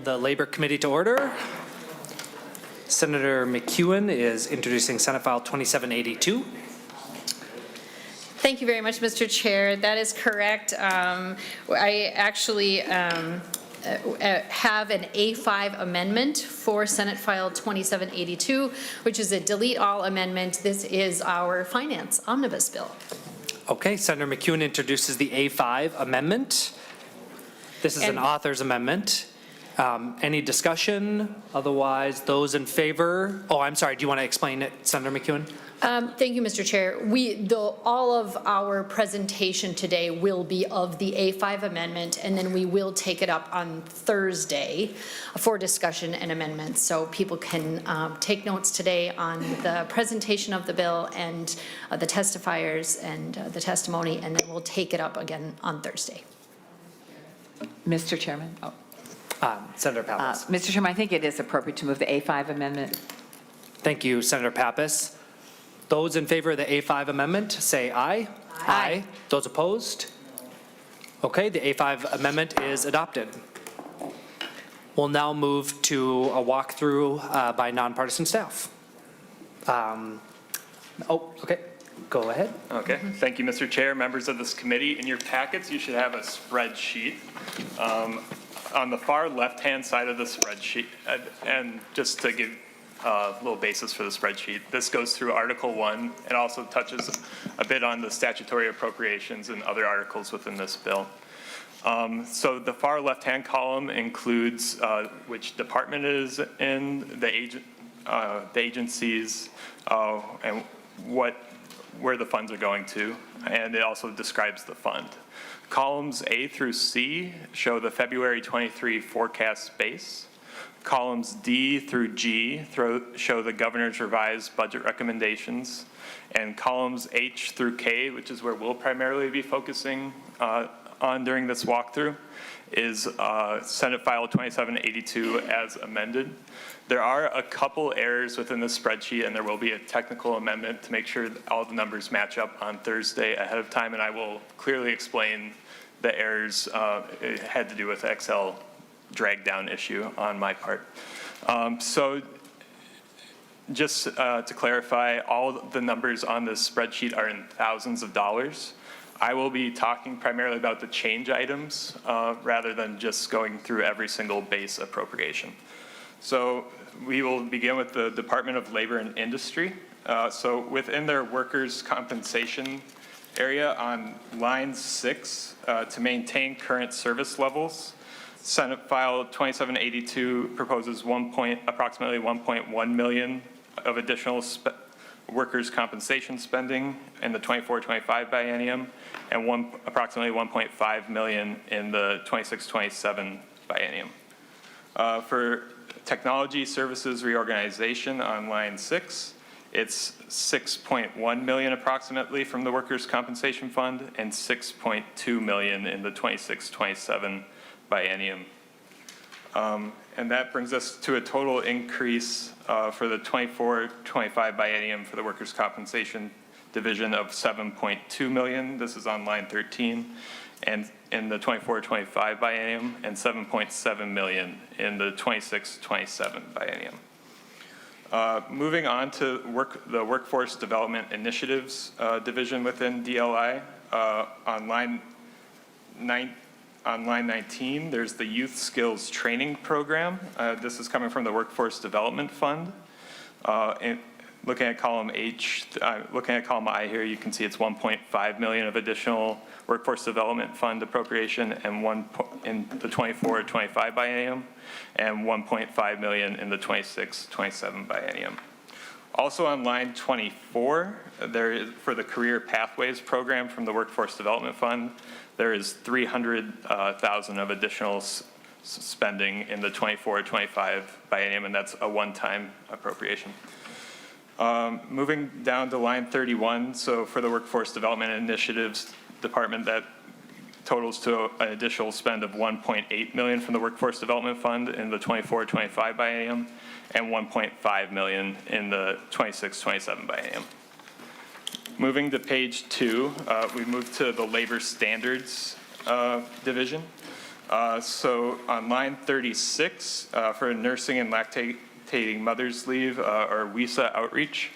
the Labor Committee to order. Senator McEwen is introducing Senate File 2782. Thank you very much, Mr. Chair. That is correct. I actually have an A5 amendment for Senate File 2782, which is a delete all amendment. This is our finance omnibus bill. Okay, Senator McEwen introduces the A5 amendment. This is an author's amendment. Any discussion? Otherwise, those in favor? Oh, I'm sorry. Do you want to explain it, Senator McEwen? Thank you, Mr. Chair. All of our presentation today will be of the A5 amendment, and then we will take it up on Thursday for discussion and amendments. So people can take notes today on the presentation of the bill and the testifiers and the testimony, and then we'll take it up again on Thursday. Mr. Chairman. Senator Pappas. Mr. Chairman, I think it is appropriate to move the A5 amendment. Thank you, Senator Pappas. Those in favor of the A5 amendment, say aye. Aye. Those opposed? Okay, the A5 amendment is adopted. We'll now move to a walkthrough by nonpartisan staff. Okay, go ahead. Okay, thank you, Mr. Chair, members of this committee. In your packets, you should have a spreadsheet. On the far left-hand side of the spreadsheet, and just to give a little basis for the spreadsheet, this goes through Article 1 and also touches a bit on the statutory appropriations and other articles within this bill. So the far left-hand column includes which department it is in, the agencies, and where the funds are going to, and it also describes the fund. Columns A through C show the February 23 forecast base. Columns D through G show the governor's revised budget recommendations. And columns H through K, which is where we'll primarily be focusing on during this walkthrough, is Senate File 2782 as amended. There are a couple errors within the spreadsheet, and there will be a technical amendment to make sure that all the numbers match up on Thursday ahead of time, and I will clearly explain the errors. It had to do with Excel drag down issue on my part. So just to clarify, all the numbers on this spreadsheet are in thousands of dollars. I will be talking primarily about the change items rather than just going through every single base appropriation. So we will begin with the Department of Labor and Industry. So within their workers' compensation area on line 6, to maintain current service levels, Senate File 2782 proposes approximately 1.1 million of additional workers' compensation spending in the 24-25 biennium, and approximately 1.5 million in the 26-27 biennium. For technology services reorganization on line 6, it's 6.1 million approximately from the workers' compensation fund and 6.2 million in the 26-27 biennium. And that brings us to a total increase for the 24-25 biennium for the workers' compensation division of 7.2 million. This is on line 13. And in the 24-25 biennium, and 7.7 million in the 26-27 biennium. Moving on to the Workforce Development Initiatives division within DLI, on line 19, there's the Youth Skills Training Program. This is coming from the Workforce Development Fund. Looking at column H, looking at column I here, you can see it's 1.5 million of additional Workforce Development Fund appropriation and in the 24-25 biennium, and 1.5 million in the 26-27 biennium. Also on line 24, there is, for the Career Pathways program from the Workforce Development Fund, there is 300,000 of additional spending in the 24-25 biennium, and that's a one-time appropriation. Moving down to line 31, so for the Workforce Development Initiatives Department, that totals to an additional spend of 1.8 million from the Workforce Development Fund in the 24-25 biennium, and 1.5 million in the 26-27 biennium. Moving to page 2, we move to the Labor Standards Division. So on line 36, for nursing and lactating mothers leave, or WISA outreach,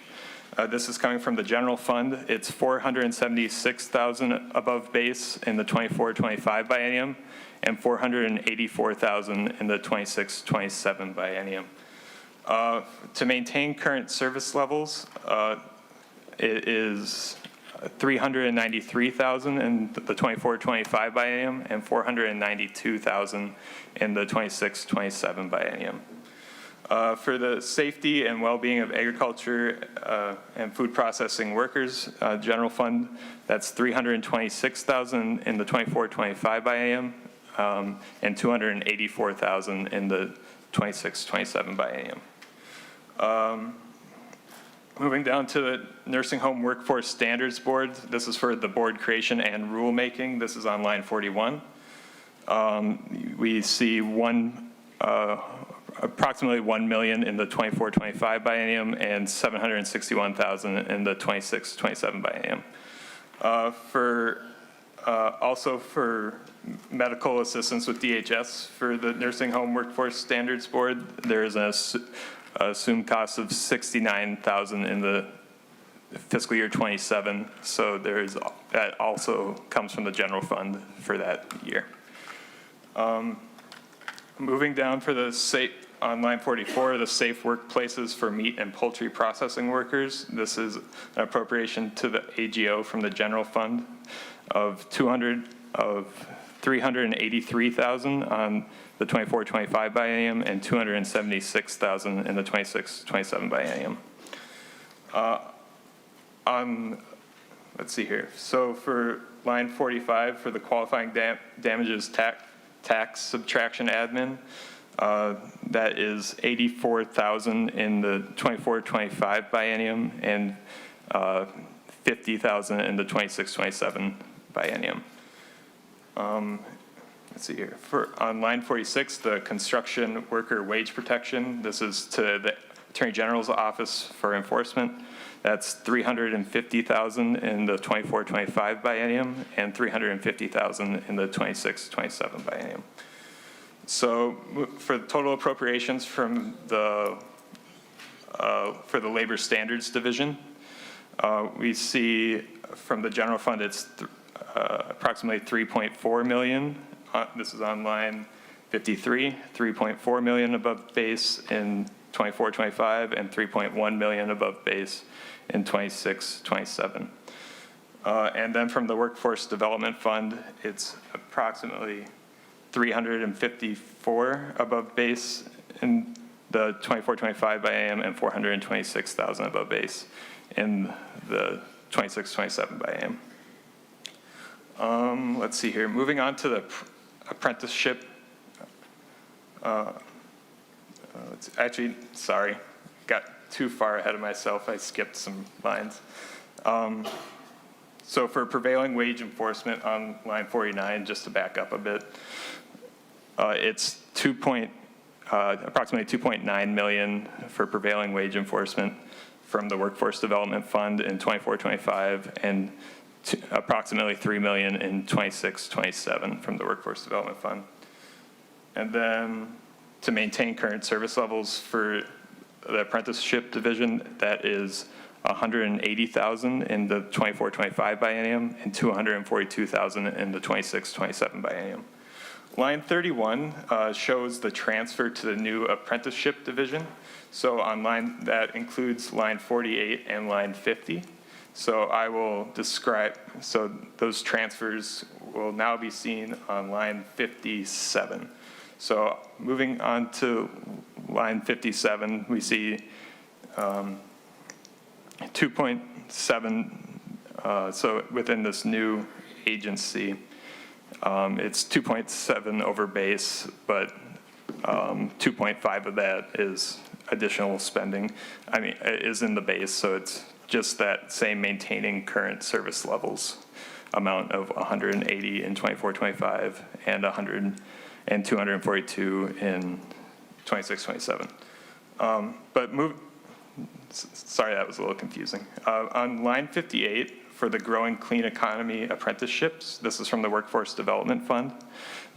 this is coming from the general fund. It's $476,000 above base in the 24-25 biennium and $484,000 in the 26-27 biennium. To maintain current service levels, it is $393,000 in the 24-25 biennium and $492,000 in the 26-27 biennium. For the safety and well-being of agriculture and food processing workers, general fund, that's $326,000 in the 24-25 biennium and $284,000 in the 26-27 biennium. Moving down to the Nursing Home Workforce Standards Board, this is for the board creation and rulemaking. This is on line 41. We see approximately $1 million in the 24-25 biennium and $761,000 in the 26-27 biennium. Also for medical assistance with DHS for the Nursing Home Workforce Standards Board, there is an assumed cost of $69,000 in the fiscal year 27. So that also comes from the general fund for that year. Moving down for the on line 44, the safe workplaces for meat and poultry processing workers. This is an appropriation to the AGO from the general fund of $383,000 on the 24-25 biennium and $276,000 in the 26-27 biennium. Let's see here. So for line 45, for the qualifying damages tax subtraction admin, that is $84,000 in the 24-25 biennium and $50,000 in the 26-27 biennium. Let's see here. On line 46, the construction worker wage protection, this is to the Attorney General's Office for Enforcement. That's $350,000 in the 24-25 biennium and $350,000 in the 26-27 biennium. So for the total appropriations from for the Labor Standards Division, we see from the general fund it's approximately $3.4 million. This is on line 53, $3.4 million above base in 24-25 and $3.1 million above base in 26-27. And then from the Workforce Development Fund, it's approximately $354 above base in the 24-25 biennium and $426,000 above base in the 26-27 biennium. Let's see here. Moving on to the apprenticeship. Actually, sorry, got too far ahead of myself. I skipped some lines. So for prevailing wage enforcement on line 49, just to back up a bit, it's approximately $2.9 million for prevailing wage enforcement from the Workforce Development Fund in 24-25 and approximately $3 million in 26-27 from the Workforce Development Fund. And then to maintain current service levels for the apprenticeship division, that is $180,000 in the 24-25 biennium and $242,000 in the 26-27 biennium. Line 31 shows the transfer to the new apprenticeship division. So on line, that includes line 48 and line 50. So I will describe, so those transfers will now be seen on line 57. So moving on to line 57, we see 2.7, so within this new agency, it's 2.7 over base, but 2.5 of that is additional spending. I mean, is in the base, so it's just that same maintaining current service levels amount of 180 in 24-25 and 242 in 26-27. Sorry, that was a little confusing. On line 58 for the Growing Clean Economy apprenticeships. This is from the Workforce Development Fund.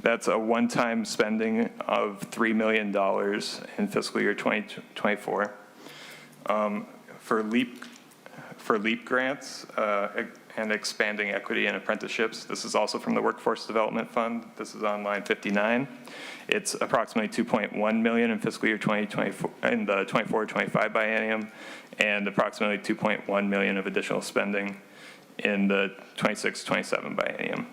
That's a one-time spending of $3 million in fiscal year 2024. For LEAP grants and expanding equity in apprenticeships, this is also from the Workforce Development Fund. This is on line 59. It's approximately $2.1 million in fiscal year 2024, in the 24-25 biennium, and approximately $2.1 million of additional spending in the 26-27 biennium.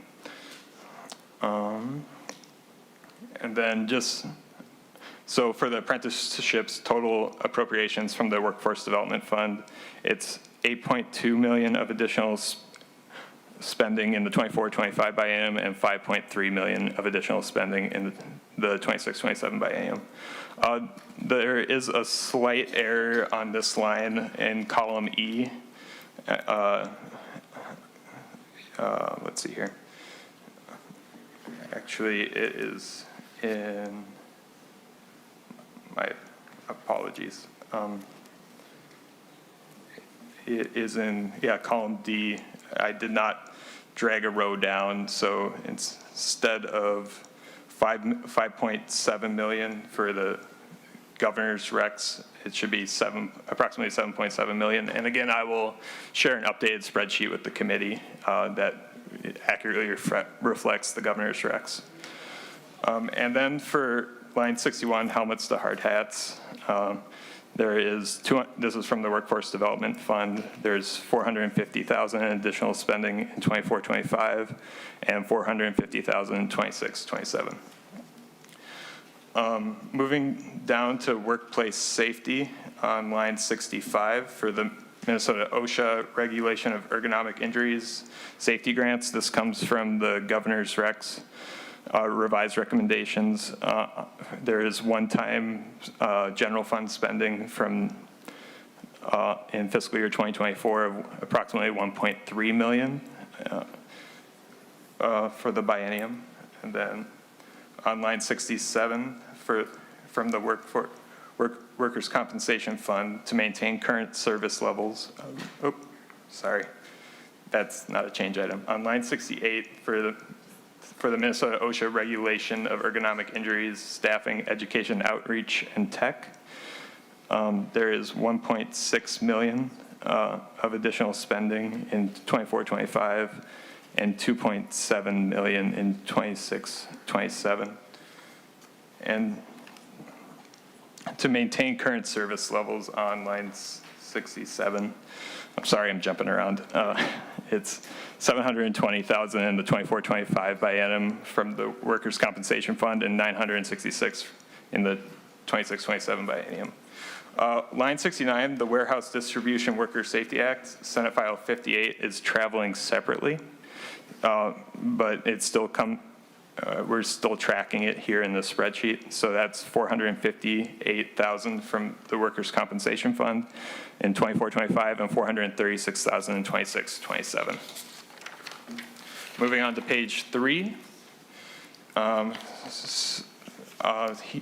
And then so for the apprenticeships, total appropriations from the Workforce Development Fund, it's $8.2 million of additional spending in the 24-25 biennium and $5.3 million of additional spending in the 26-27 biennium. There is a slight error on this line in column E. Let's see here. Actually, it is in, my apologies. It is in, column D. I did not drag a row down, so instead of 5.7 million for the governor's recs, it should be approximately 7.7 million. And again, I will share an updated spreadsheet with the committee that accurately reflects the governor's recs. And then for line 61, helmets to hard hats, this is from the Workforce Development Fund. There's $450,000 in additional spending in 24-25 and $450,000 in 26-27. Moving down to workplace safety on line 65 for the Minnesota OSHA regulation of ergonomic injuries safety grants. This comes from the governor's recs. Revised recommendations. There is one-time general fund spending from in fiscal year 2024 of approximately $1.3 million for the biennium. And then on line 67 from the Workers' Compensation Fund to maintain current service levels. Sorry, that's not a change item. On line 68 for the Minnesota OSHA regulation of ergonomic injuries, staffing, education, outreach, and tech. There is $1.6 million of additional spending in 24-25 and $2.7 million in 26-27. And to maintain current service levels on line 67, I'm sorry, I'm jumping around. It's $720,000 in the 24-25 biennium from the Workers' Compensation Fund and $966 in the 26-27 biennium. Line 69, the Warehouse Distribution Worker Safety Act, Senate File 58 is traveling separately, but it's still we're still tracking it here in the spreadsheet. So that's $458,000 from the Workers' Compensation Fund in 24-25 and $436,000 in 26-27. Moving on to page 3.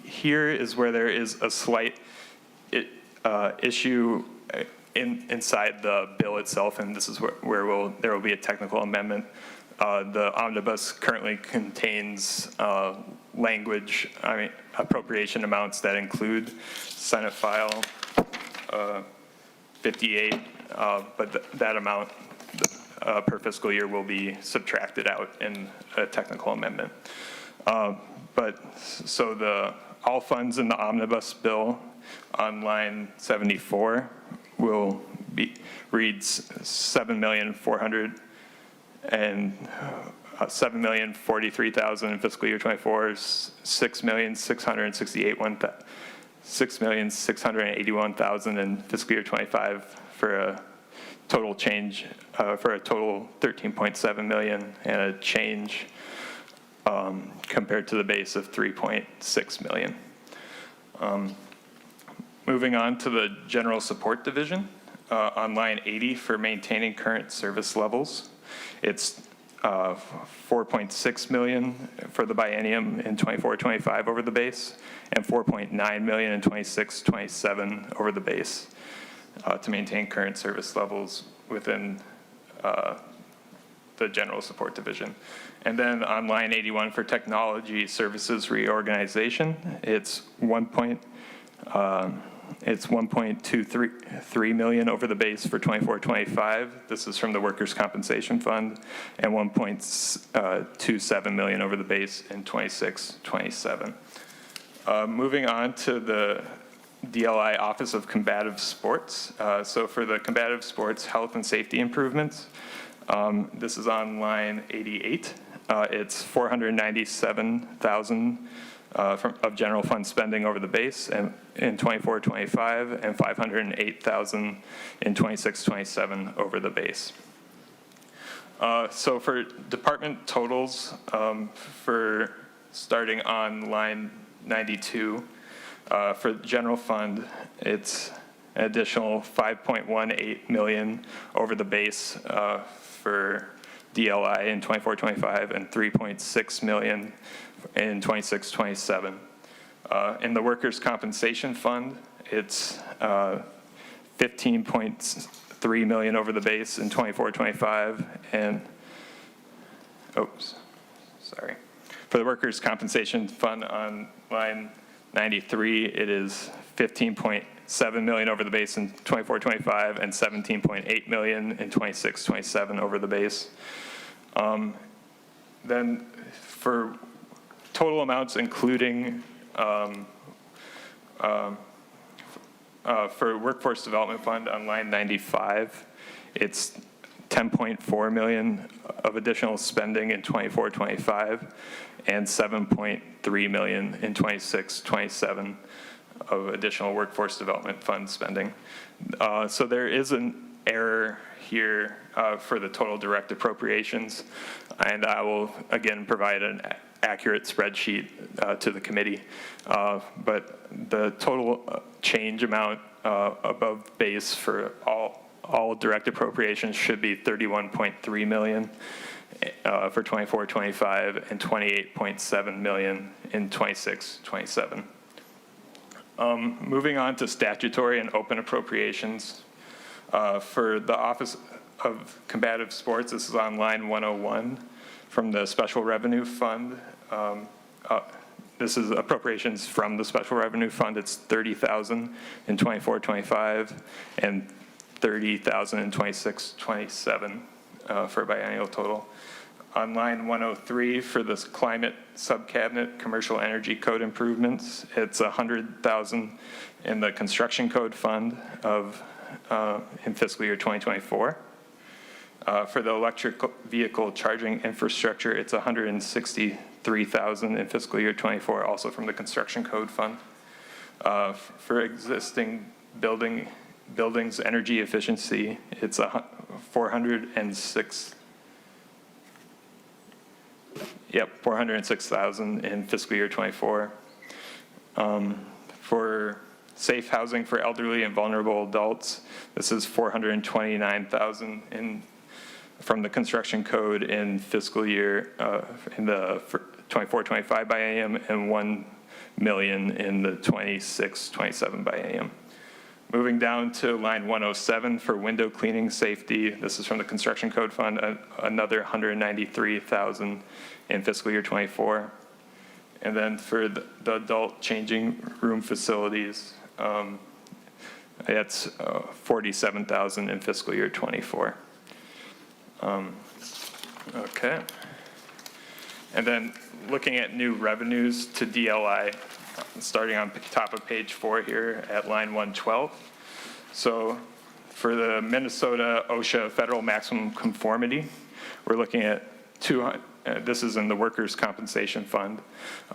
Here is where there is a slight issue inside the bill itself, and this is where there will be a technical amendment. The omnibus currently contains language, appropriation amounts that include Senate File 58, but that amount per fiscal year will be subtracted out in a technical amendment. So all funds in the omnibus bill on line 74 will reads $7,043,000 in fiscal year 24, $6,681,000 in fiscal year 25 for a total change for a total $13.7 million and a change compared to the base of $3.6 million. Moving on to the General Support Division, on line 80 for maintaining current service levels. It's $4.6 million for the biennium in 24-25 over the base, and $4.9 million in 26-27 over the base to maintain current service levels within the general support division. And then on line 81 for technology services reorganization, it's 1.23 million over the base for 24-25. This is from the workers' compensation fund, and 1.27 million over the base in 26-27. Moving on to the DLI Office of Combative Sports. So for the combative sports health and safety improvements, this is on line 88. It's 497,000 of general fund spending over the base and in 24-25, and 508,000 in 26-27 over the base. So for department totals, for starting on line 92, for the general fund, it's an additional 5.18 million over the base for DLI in 24-25, and 3.6 million in 26-27. In the workers' compensation fund, it's 15.3 million over the base in 24-25, and, for the workers' compensation fund on line 93, it is 15.7 million over the base in 24-25, and 17.8 million in 26-27 over the base. Then for total amounts, including for workforce development fund on line 95, it's 10.4 million of additional spending in 24-25, and 7.3 million in 26-27 of additional workforce development fund spending. So there is an error here for the total direct appropriations, and I will again provide an accurate spreadsheet to the committee. But the total change amount above base for all direct appropriations should be 31.3 million for 24-25, and 28.7 million in 26-27. Moving on to statutory and open appropriations. For the Office of Combative Sports, this is on line 101 from the Special Revenue Fund. This is appropriations from the Special Revenue Fund. It's 30,000 in 24-25, and 30,000 in 26-27 for a biennial total. On line 103 for this climate subcabinet commercial energy code improvements, it's 100,000 in the construction code fund of in fiscal year 2024. For the electric vehicle charging infrastructure, it's 163,000 in fiscal year 24, also from the construction code fund. For existing buildings energy efficiency, it's 406,000 in fiscal year 24. For safe housing for elderly and vulnerable adults, this is 429,000 from the construction code in fiscal year in the 24-25 biennium, and 1 million in the 26-27 biennium. Moving down to line 107 for window cleaning safety, this is from the construction code fund, another 193,000 in fiscal year 24. And then for the adult changing room facilities, it's 47,000 in fiscal year 24. Okay. And then looking at new revenues to DLI, starting on top of page 4 here at line 112. So for the Minnesota OSHA federal maximum conformity, we're looking at this is in the workers' compensation fund,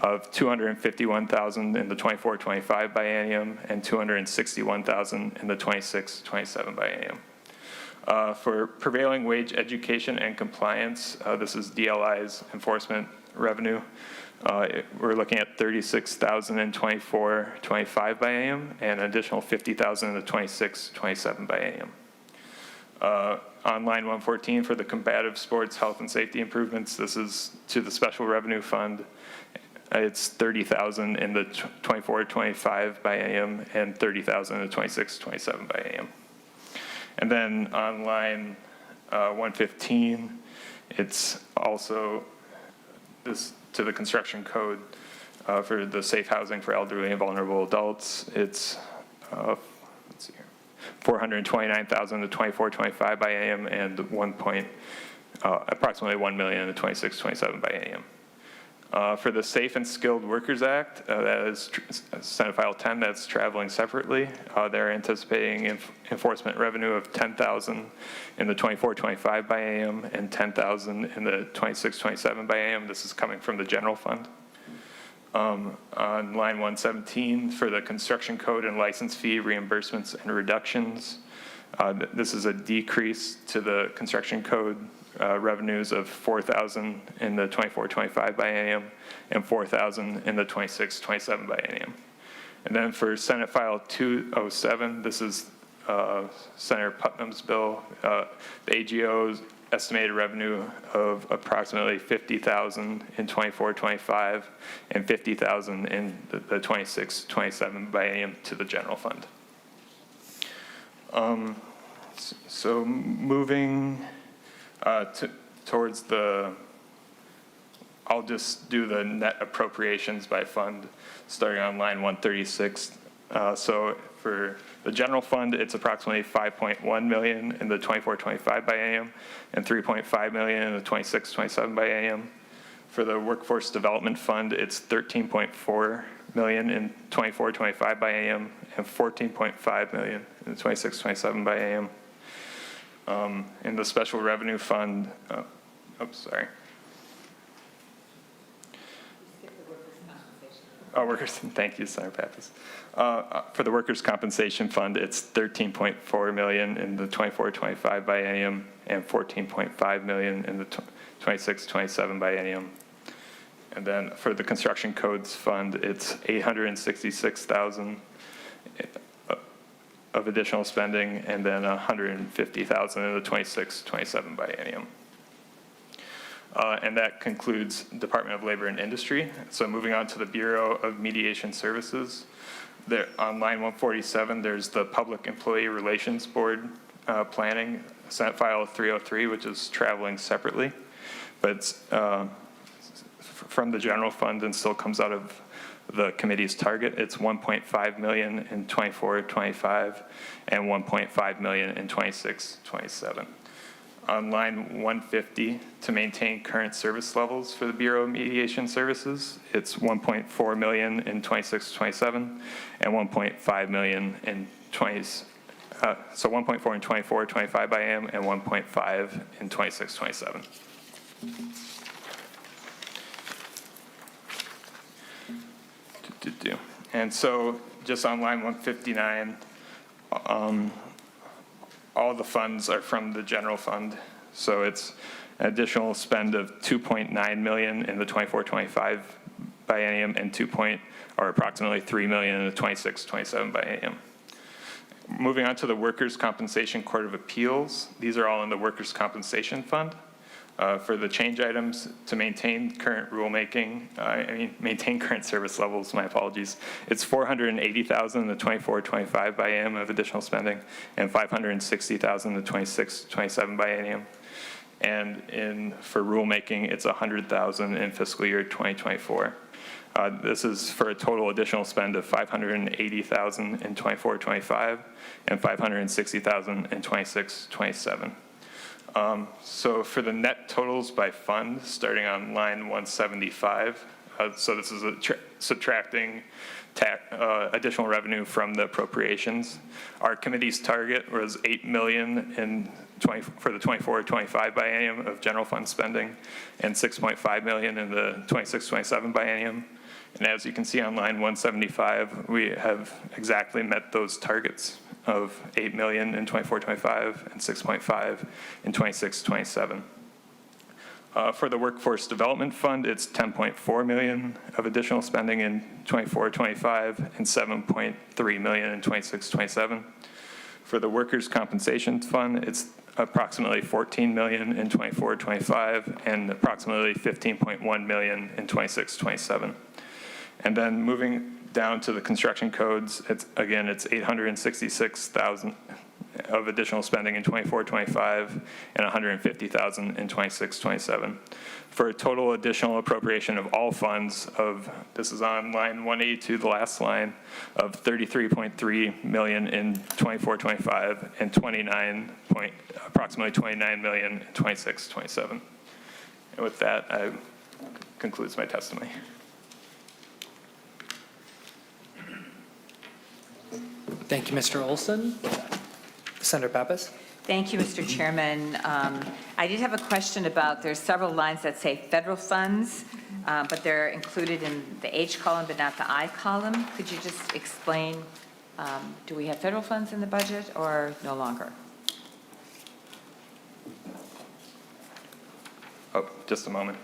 of 251,000 in the 24-25 biennium, and 261,000 in the 26-27 biennium. For prevailing wage education and compliance, this is DLI's enforcement revenue. We're looking at 36,000 in 24-25 biennium, and an additional 50,000 in the 26-27 biennium. On line 114 for the combative sports health and safety improvements, this is to the special revenue fund. It's 30,000 in the 24-25 biennium, and 30,000 in the 26-27 biennium. And then on line 115, it's also this to the construction code for the safe housing for elderly and vulnerable adults. It's, let's see here, 429,000 to 2425 by AM and approximately 1 million to 2627 by AM. For the Safe and Skilled Workers Act, that is Senate File 10, that's traveling separately. They're anticipating enforcement revenue of 10,000 in the 24-25 by AM and 10,000 in the 26-27 by AM. This is coming from the general fund. On line 117, for the construction code and license fee reimbursements and reductions, this is a decrease to the construction code revenues of 4,000 in the 24-25 by AM and 4,000 in the 26-27 by AM. And then for Senate File 207, this is Senator Putnam's bill. The AGO's estimated revenue of approximately 50,000 in 24-25 and 50,000 in the 26-27 by AM to the general fund. So moving towards I'll just do the net appropriations by fund, starting on line 136. So for the general fund, it's approximately 5.1 million in the 24-25 by AM and 3.5 million in the 26-27 by AM. For the workforce development fund, it's 13.4 million in 24-25 by AM and 14.5 million in the 26-27 by AM. In the special revenue fund, Thank you, Senator Pappas. For the workers' compensation fund, it's 13.4 million in the 24-25 by AM and 14.5 million in the 26-27 by AM. And then for the construction codes fund, it's 866,000 of additional spending, and then 150,000 in the 26-27 biennium. And that concludes Department of Labor and Industry. So moving on to the Bureau of Mediation Services. There, on line 147, there's the Public Employee Relations Board planning, Senate File 303, which is traveling separately, but it's from the general fund and still comes out of the committee's target. It's 1.5 million in 24-25 and 1.5 million in 26-27. On line 150, to maintain current service levels for the Bureau of Mediation Services, it's 1.4 million in 26-27 and 1.5 million in 20s. So 1.4 in 24-25 by AM and 1.5 in 26-27. And so just on line 159, all the funds are from the general fund. So it's an additional spend of 2.9 million in the 24-25 biennium and approximately 3 million in the 26-27 biennium. Moving on to the Workers' Compensation Court of Appeals. These are all in the Workers' Compensation Fund. For the change items to maintain current rulemaking, maintain current service levels, my apologies. It's 480,000 in the 24-25 biennium of additional spending and 560,000 in the 26-27 biennium. And for rulemaking, it's 100,000 in fiscal year 2024. This is for a total additional spend of 580,000 in 24-25 and 560,000 in 26-27. So for the net totals by fund, starting on line 175, so this is subtracting additional revenue from the appropriations. Our committee's target was 8 million for the 24-25 biennium of general fund spending and 6.5 million in the 26-27 biennium. And as you can see on line 175, we have exactly met those targets of 8 million in 24-25 and 6.5 in 26-27. For the Workforce Development Fund, it's 10.4 million of additional spending in 24-25 and 7.3 million in 26-27. For the Workers' Compensation Fund, it's approximately 14 million in 24-25 and approximately 15.1 million in 26-27. And then moving down to the construction codes, it's 866,000 of additional spending in 24-25 and $150,000 in 26-27, for a total additional appropriation of all funds of, this is on line 182, the last line, of $33.3 million in 24-25 and approximately $29 million in 26-27. And with that, concludes my testimony. Thank you, Mr. Olson. Senator Pappas? Thank you, Mr. Chairman. I did have a question about, there's several lines that say federal funds, but they're included in the H column but not the I column. Could you just explain, do we have federal funds in the budget or no longer? Oh, just a moment.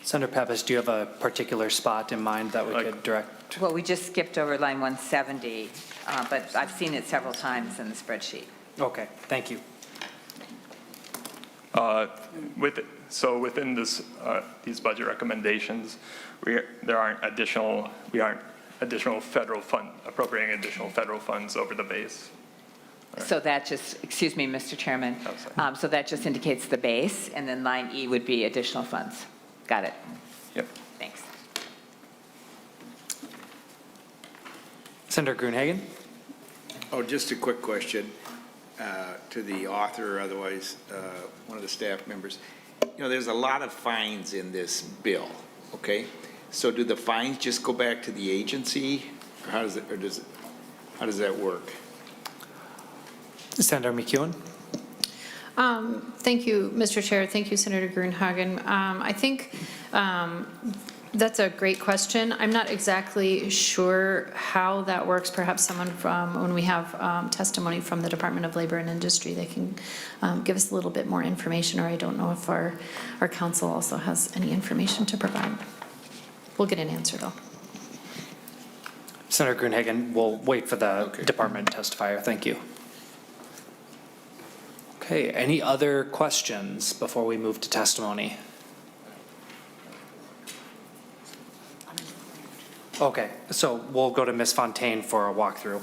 Senator Pappas, do you have a particular spot in mind that we could direct? Well, we just skipped over line 170, but I've seen it several times in the spreadsheet. Okay, thank you. So within this, these budget recommendations, we aren't additional federal fund, appropriating additional federal funds over the base. So that just, excuse me, Mr. Chairman. Oh, sorry. So that just indicates the base, and then line E would be additional funds. Got it. Yep. Thanks. Senator Grunhagen? Oh, just a quick question to the author, or otherwise one of the staff members. You know, there's a lot of fines in this bill, okay? So do the fines just go back to the agency, or how does that work? Senator McEwen? Thank you, Mr. Chair. Thank you, Senator Grunhagen. I think that's a great question. I'm not exactly sure how that works. Perhaps someone from, when we have testimony from the Department of Labor and Industry, they can give us a little bit more information, or I don't know if our council also has any information to provide. We'll get an answer, though. Senator Grunhagen, we'll wait for the department testifier. Thank you. Okay, any other questions before we move to testimony? Okay, so we'll go to Ms. Fontaine for a walkthrough.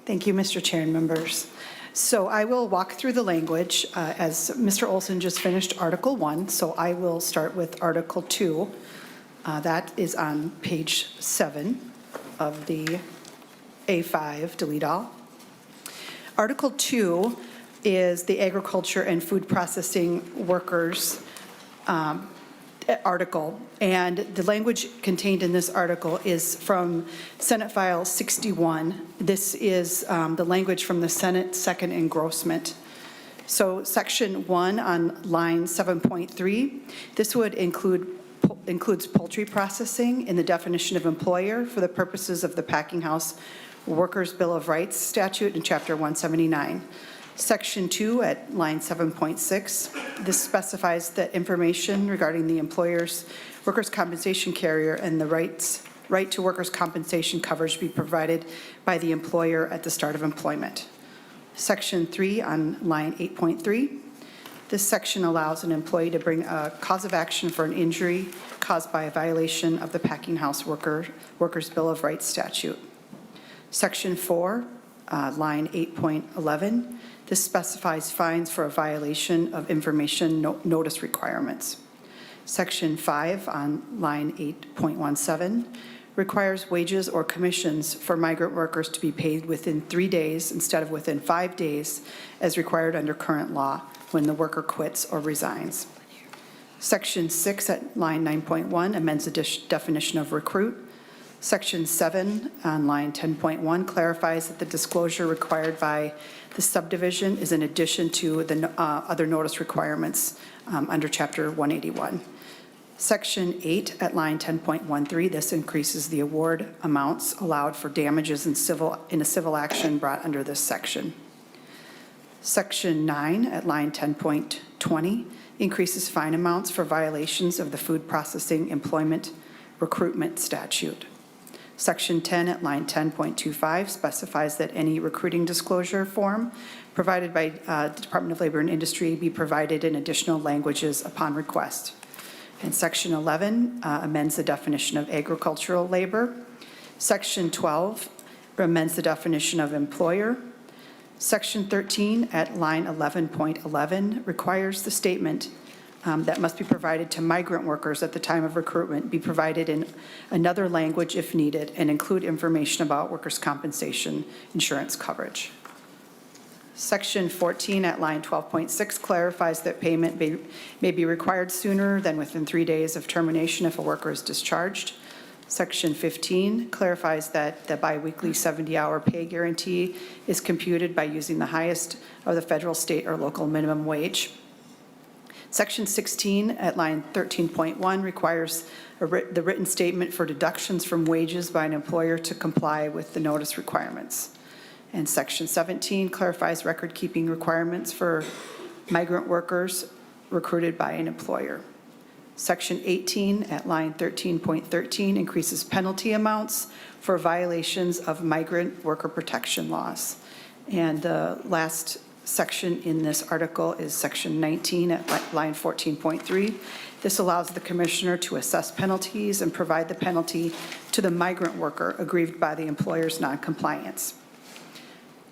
Thank you, Mr. Chair and members. So I will walk through the language as Mr. Olson just finished Article 1. So I will start with Article 2. That is on page 7 of the A5, delete all. Article 2 is the agriculture and food processing workers article, and the language contained in this article is from Senate File 61. This is the language from the Senate second engrossment. So Section 1 on line 7.3, this would includes poultry processing in the definition of employer for the purposes of the Packing House Workers' Bill of Rights statute in Chapter 179. Section 2 at line 7.6, this specifies that information regarding the employer's workers' compensation carrier and the right to workers' compensation coverage be provided by the employer at the start of employment. Section 3 on line 8.3, this section allows an employee to bring a cause of action for an injury caused by a violation of the Packing House Workers' Bill of Rights statute. Section 4, line 8.11, this specifies fines for a violation of information notice requirements. Section 5 on line 8.17 requires wages or commissions for migrant workers to be paid within 3 days instead of within 5 days as required under current law when the worker quits or resigns. Section 6 at line 9.1 amends the definition of recruit. Section 7 on line 10.1 clarifies that the disclosure required by the subdivision is in addition to the other notice requirements under Chapter 181. Section 8 at line 10.13, this increases the award amounts allowed for damages in a civil action brought under this section. Section 9 at line 10.20 increases fine amounts for violations of the Food Processing Employment Recruitment Statute. Section 10 at line 10.25 specifies that any recruiting disclosure form provided by the Department of Labor and Industry be provided in additional languages upon request. And Section 11 amends the definition of agricultural labor. Section 12 amends the definition of employer. Section 13 at line 11.11 requires the statement that must be provided to migrant workers at the time of recruitment be provided in another language if needed and include information about workers' compensation insurance coverage. Section 14 at line 12.6 clarifies that payment may be required sooner than within 3 days of termination if a worker is discharged. Section 15 clarifies that the biweekly 70-hour pay guarantee is computed by using the highest of the federal, state, or local minimum wage. Section 16 at line 13.1 requires the written statement for deductions from wages by an employer to comply with the notice requirements. And Section 17 clarifies record-keeping requirements for migrant workers recruited by an employer. Section 18 at line 13.13 increases penalty amounts for violations of migrant worker protection laws. And the last section in this article is Section 19 at line 14.3. This allows the commissioner to assess penalties and provide the penalty to the migrant worker aggrieved by the employer's noncompliance.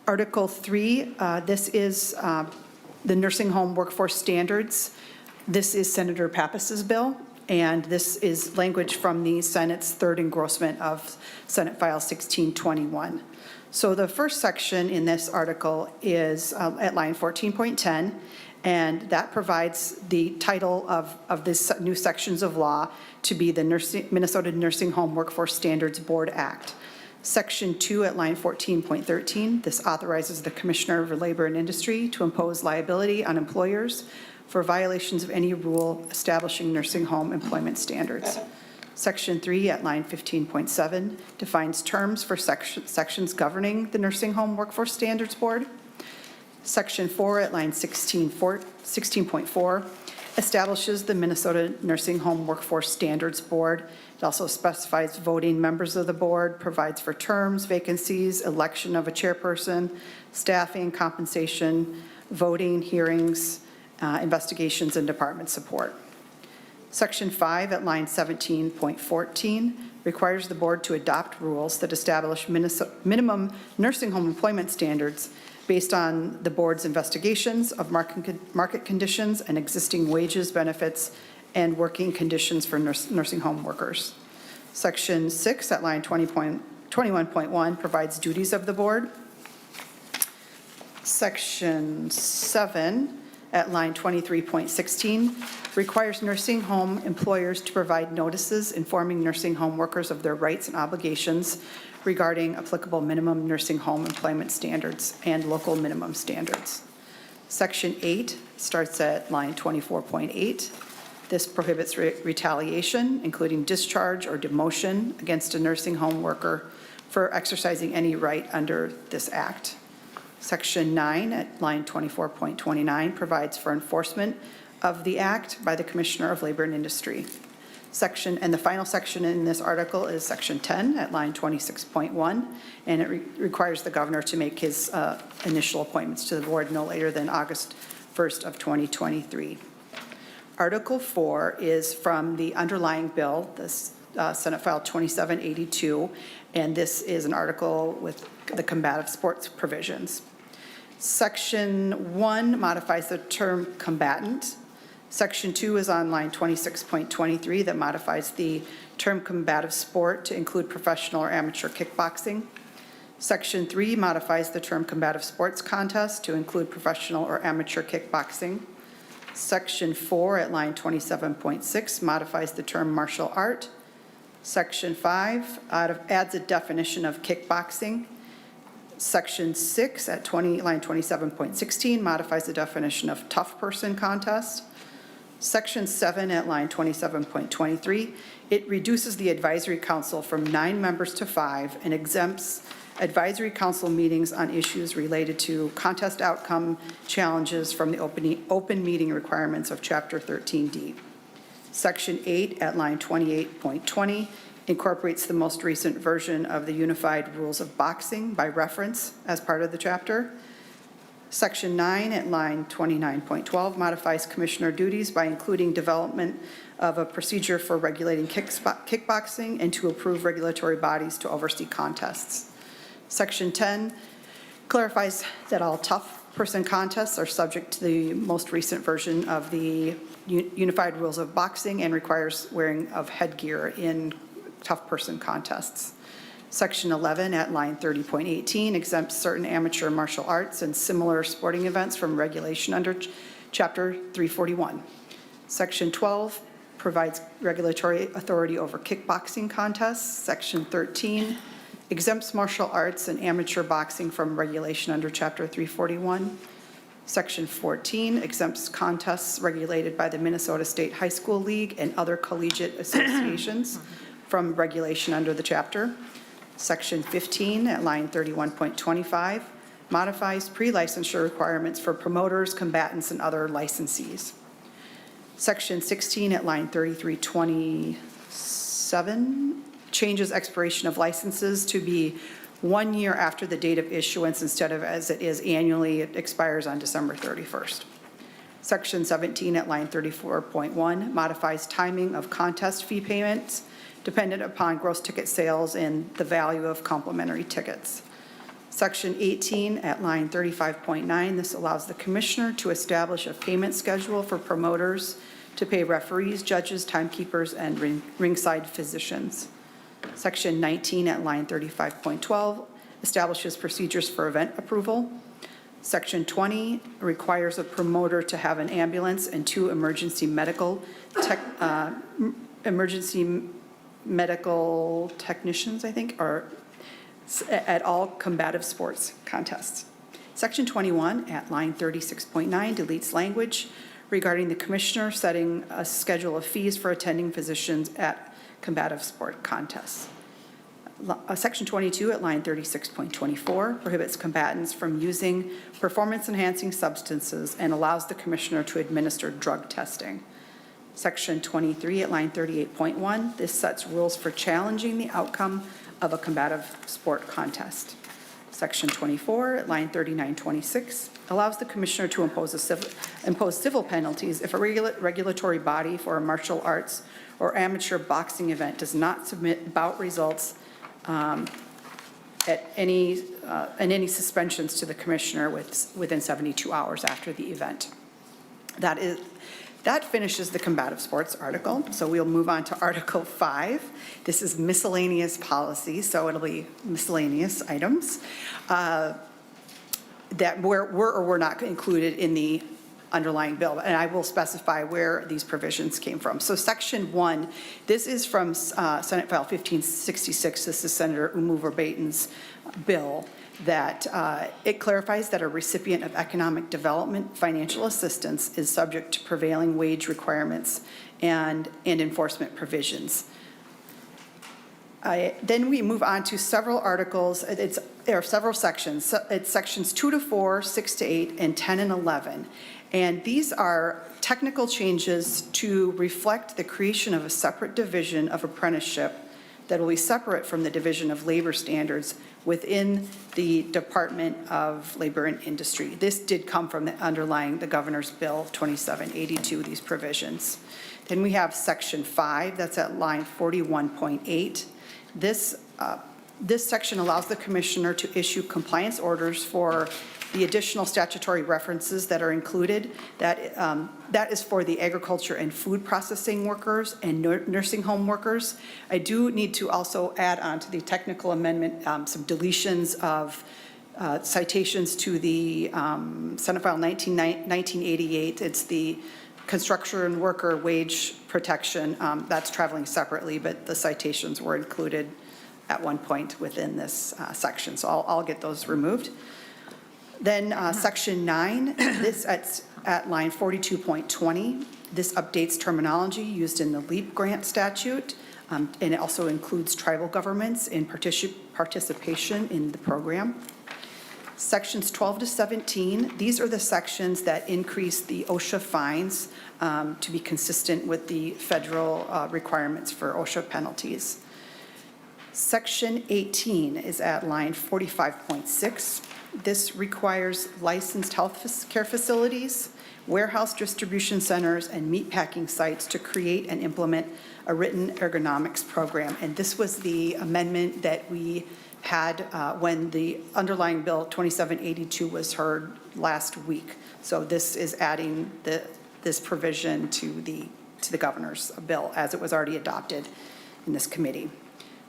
Article 3, this is the nursing home workforce standards. This is Senator Pappas's bill, and this is language from the Senate's third engrossment of Senate File 1621. So the first section in this article is at line 14.10, and that provides the title of this new sections of law to be the Minnesota Nursing Home Workforce Standards Board Act. Section 2 at line 14.13, this authorizes the Commissioner of Labor and Industry to impose liability on employers for violations of any rule establishing nursing home employment standards. Section 3 at line 15.7 defines terms for sections governing the Nursing Home Workforce Standards Board. Section 4 at line 16.4 establishes the Minnesota Nursing Home Workforce Standards Board. It also specifies voting members of the board, provides for terms, vacancies, election of a chairperson, staffing, compensation, voting, hearings, investigations, and department support. Section 5 at line 17.14 requires the board to adopt rules that establish minimum nursing home employment standards based on the board's investigations of market conditions and existing wages, benefits, and working conditions for nursing home workers. Section 6 at line 21.1 provides duties of the board. Section 7 at line 23.16 requires nursing home employers to provide notices informing nursing home workers of their rights and obligations regarding applicable minimum nursing home employment standards and local minimum standards. Section 8 starts at line 24.8. This prohibits retaliation, including discharge or demotion against a nursing home worker for exercising any right under this act. Section 9 at line 24.29 provides for enforcement of the act by the Commissioner of Labor and Industry. And the final section in this article is Section 10 at line 26.1, and it requires the governor to make his initial appointments to the board no later than August 1st of 2023. Article 4 is from the underlying bill, this Senate File 2782, and this is an article with the combative sports provisions. Section 1 modifies the term combatant. Section 2 is on line 26.23 that modifies the term combative sport to include professional or amateur kickboxing. Section 3 modifies the term combative sports contest to include professional or amateur kickboxing. Section 4 at line 27.6 modifies the term martial art. Section 5 adds a definition of kickboxing. Section 6 at line 27.16 modifies the definition of tough person contest. Section 7 at line 27.23, it reduces the advisory council from 9 members to 5 and exempts advisory council meetings on issues related to contest outcome challenges from the open meeting requirements of Chapter 13D. Section 8 at line 28.20 incorporates the most recent version of the Unified Rules of Boxing by reference as part of the chapter. Section 9 at line 29.12 modifies commissioner duties by including development of a procedure for regulating kickboxing and to approve regulatory bodies to oversee contests. Section 10 clarifies that all tough person contests are subject to the most recent version of the Unified Rules of Boxing and requires wearing of headgear in tough person contests. Section 11 at line 30.18 exempts certain amateur martial arts and similar sporting events from regulation under Chapter 341. Section 12 provides regulatory authority over kickboxing contests. Section 13 exempts martial arts and amateur boxing from regulation under Chapter 341. Section 14 exempts contests regulated by the Minnesota State High School League and other collegiate associations from regulation under the chapter. Section 15 at line 31.25 modifies pre-licensure requirements for promoters, combatants, and other licensees. Section 16 at line 3327 changes expiration of licenses to be 1 year after the date of issuance instead of as it is annually. It expires on December 31st. Section 17 at line 34.1 modifies timing of contest fee payments dependent upon gross ticket sales and the value of complimentary tickets. Section 18 at line 35.9, this allows the commissioner to establish a payment schedule for promoters to pay referees, judges, timekeepers, and ringside physicians. Section 19 at line 35.12 establishes procedures for event approval. Section 20 requires a promoter to have an ambulance and 2 emergency medical technicians, I think, or at all combative sports contests. Section 21 at line 36.9 deletes language regarding the commissioner setting a schedule of fees for attending physicians at combative sport contests. Section 22 at line 36.24 prohibits combatants from using performance-enhancing substances and allows the commissioner to administer drug testing. Section 23 at line 38.1, this sets rules for challenging the outcome of a combative sport contest. Section 24 at line 3926 allows the commissioner to impose civil penalties if a regulatory body for a martial arts or amateur boxing event does not submit bout results at any suspensions to the commissioner within 72 hours after the event. That finishes the combative sports article, so we'll move on to Article 5. This is miscellaneous policy, so it'll be miscellaneous items that were or were not included in the underlying bill, and I will specify where these provisions came from. So Section 1, this is from Senate File 1566. This is Senator Umu Verbaten's bill that it clarifies that a recipient of economic development financial assistance is subject to prevailing wage requirements and enforcement provisions. Then we move on to several articles. There are several sections. So it's sections 2 to 4, 6 to 8, and 10 and 11. And these are technical changes to reflect the creation of a separate division of apprenticeship that will be separate from the Division of Labor Standards within the Department of Labor and Industry. This did come from the governor's bill 2782, these provisions. Then we have section 5, that's at line 41.8. This section allows the commissioner to issue compliance orders for the additional statutory references that are included. That is for the agriculture and food processing workers and nursing home workers. I do need to also add on to the technical amendment some deletions of citations to the Senate File 1988. It's the construction worker wage protection. That's traveling separately, but the citations were included at one point within this section. So I'll get those removed. Then section 9, this at line 42.20, this updates terminology used in the LEAP grant statute, and it also includes tribal governments in participation in the program. Sections 12 to 17, these are the sections that increase the OSHA fines to be consistent with the federal requirements for OSHA penalties. Section 18 is at line 45.6. This requires licensed health care facilities, warehouse distribution centers, and meatpacking sites to create and implement a written ergonomics program. And this was the amendment that we had when the underlying bill 2782 was heard last week. So this is adding this provision to the governor's bill as it was already adopted in this committee.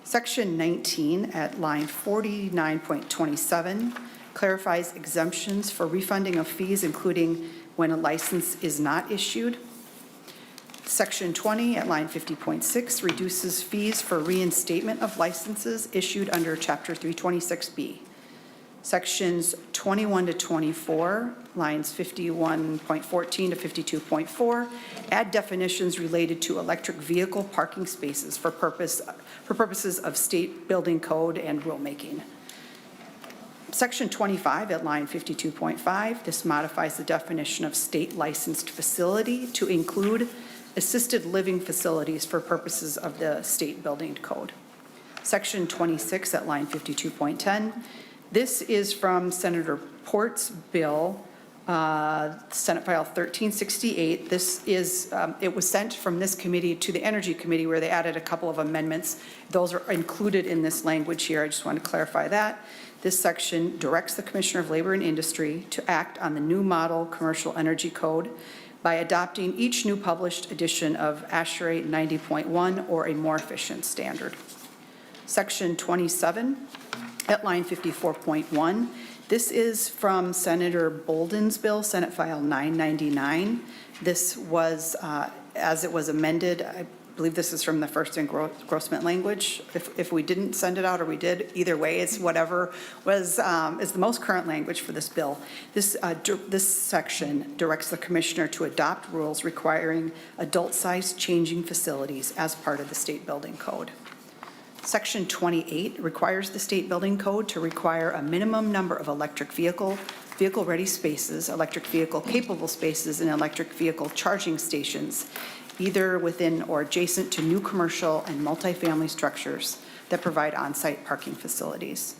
Section 19 at line 49.27 clarifies exemptions for refunding of fees, including when a license is not issued. Section 20 at line 50.6 reduces fees for reinstatement of licenses issued under Chapter 326B. Sections 21 to 24, lines 51.14 to 52.4, add definitions related to electric vehicle parking spaces for purposes of state building code and rulemaking. Section 25 at line 52.5, this modifies the definition of state licensed facility to include assisted living facilities for purposes of the state building code. Section 26 at line 52.10, this is from Senator Port's bill, Senate File 1368. This is, it was sent from this committee to the Energy Committee where they added a couple of amendments. Those are included in this language here. I just want to clarify that. This section directs the Commissioner of Labor and Industry to act on the new model commercial energy code by adopting each new published edition of ASHRAE 90.1 or a more efficient standard. Section 27 at line 54.1. This is from Senator Bolden's bill, Senate File 999. This was, as it was amended, I believe this is from the first engrossment language. If we didn't send it out or we did, either way, it's whatever was is the most current language for this bill. This section directs the commissioner to adopt rules requiring adult-sized changing facilities as part of the state building code. Section 28 requires the state building code to require a minimum number of electric vehicle-ready spaces, electric vehicle-capable spaces, and electric vehicle charging stations, either within or adjacent to new commercial and multifamily structures that provide on-site parking facilities.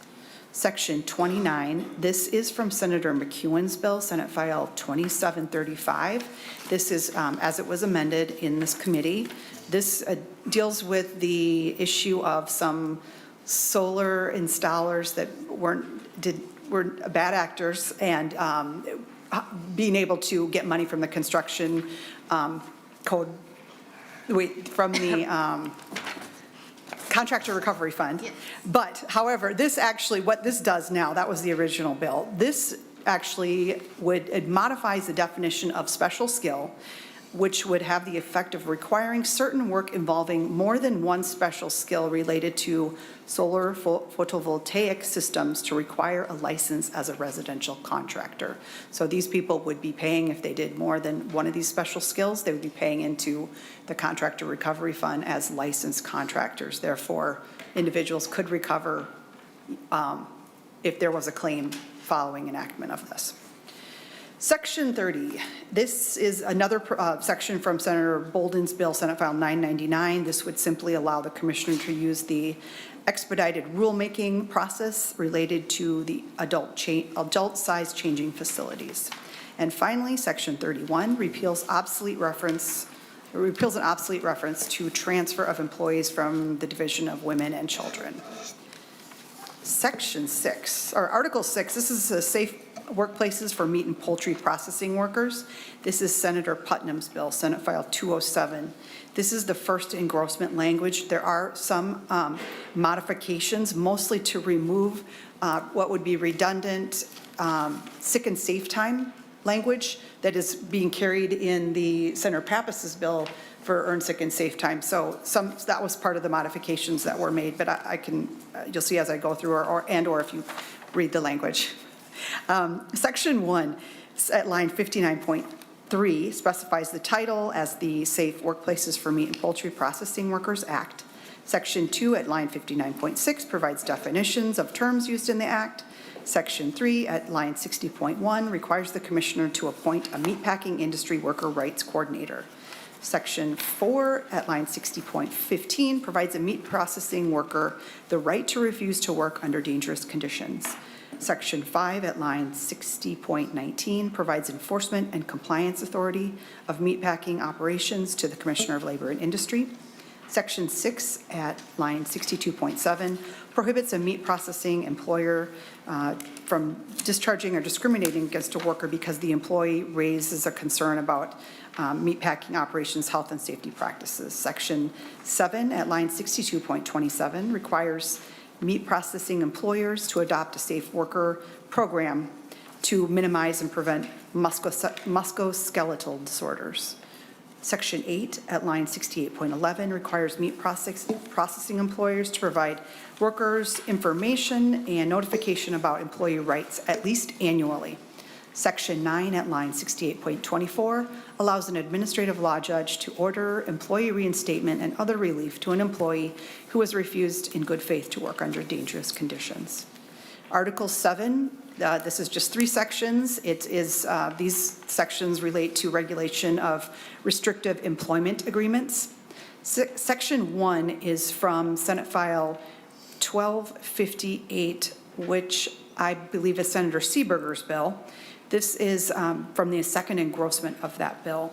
Section 29, this is from Senator McEwen's bill, Senate File 2735. This is, as it was amended in this committee, this deals with the issue of some solar installers that were bad actors and being able to get money from the construction code, from the contractor recovery fund. Yes. But however, this actually, what this does now, that was the original bill, this actually it modifies the definition of special skill, which would have the effect of requiring certain work involving more than one special skill related to solar photovoltaic systems to require a license as a residential contractor. So these people would be paying, if they did more than one of these special skills, they would be paying into the contractor recovery fund as licensed contractors. Therefore, individuals could recover if there was a claim following enactment of this. Section 30, this is another section from Senator Bolden's bill, Senate File 999. This would simply allow the commissioner to use the expedited rulemaking process related to the adult size changing facilities. And finally, Section 31 repeals an obsolete reference to transfer of employees from the Division of Women and Children. Section 6, or Article 6, this is a safe workplaces for meat and poultry processing workers. This is Senator Putnam's bill, Senate File 207. This is the first engrossment language. There are some modifications, mostly to remove what would be redundant sick and safe time language that is being carried in the Senator Pappas's bill for earned sick and safe time. So that was part of the modifications that were made, but I can, you'll see as I go through, or if you read the language. Section 1 at line 59.3 specifies the title as the Safe Workplaces for Meat and Poultry Processing Workers Act. Section 2 at line 59.6 provides definitions of terms used in the act. Section 3 at line 60.1 requires the commissioner to appoint a meatpacking industry worker rights coordinator. Section 4 at line 60.15 provides a meat processing worker the right to refuse to work under dangerous conditions. Section 5 at line 60.19 provides enforcement and compliance authority of meatpacking operations to the Commissioner of Labor and Industry. Section 6 at line 62.7 prohibits a meat processing employer from discharging or discriminating against a worker because the employee raises a concern about meatpacking operations, health and safety practices. Section 7 at line 62.27 requires meat processing employers to adopt a safe worker program to minimize and prevent musculoskeletal disorders. Section 8 at line 68.11 requires meat processing employers to provide workers information and notification about employee rights at least annually. Section 9 at line 68.24 allows an administrative law judge to order employee reinstatement and other relief to an employee who has refused in good faith to work under dangerous conditions. Article 7, this is just 3 sections. It is, these sections relate to regulation of restrictive employment agreements. Section 1 is from Senate File 1258, which I believe is Senator Seeberger's bill. This is from the second engrossment of that bill.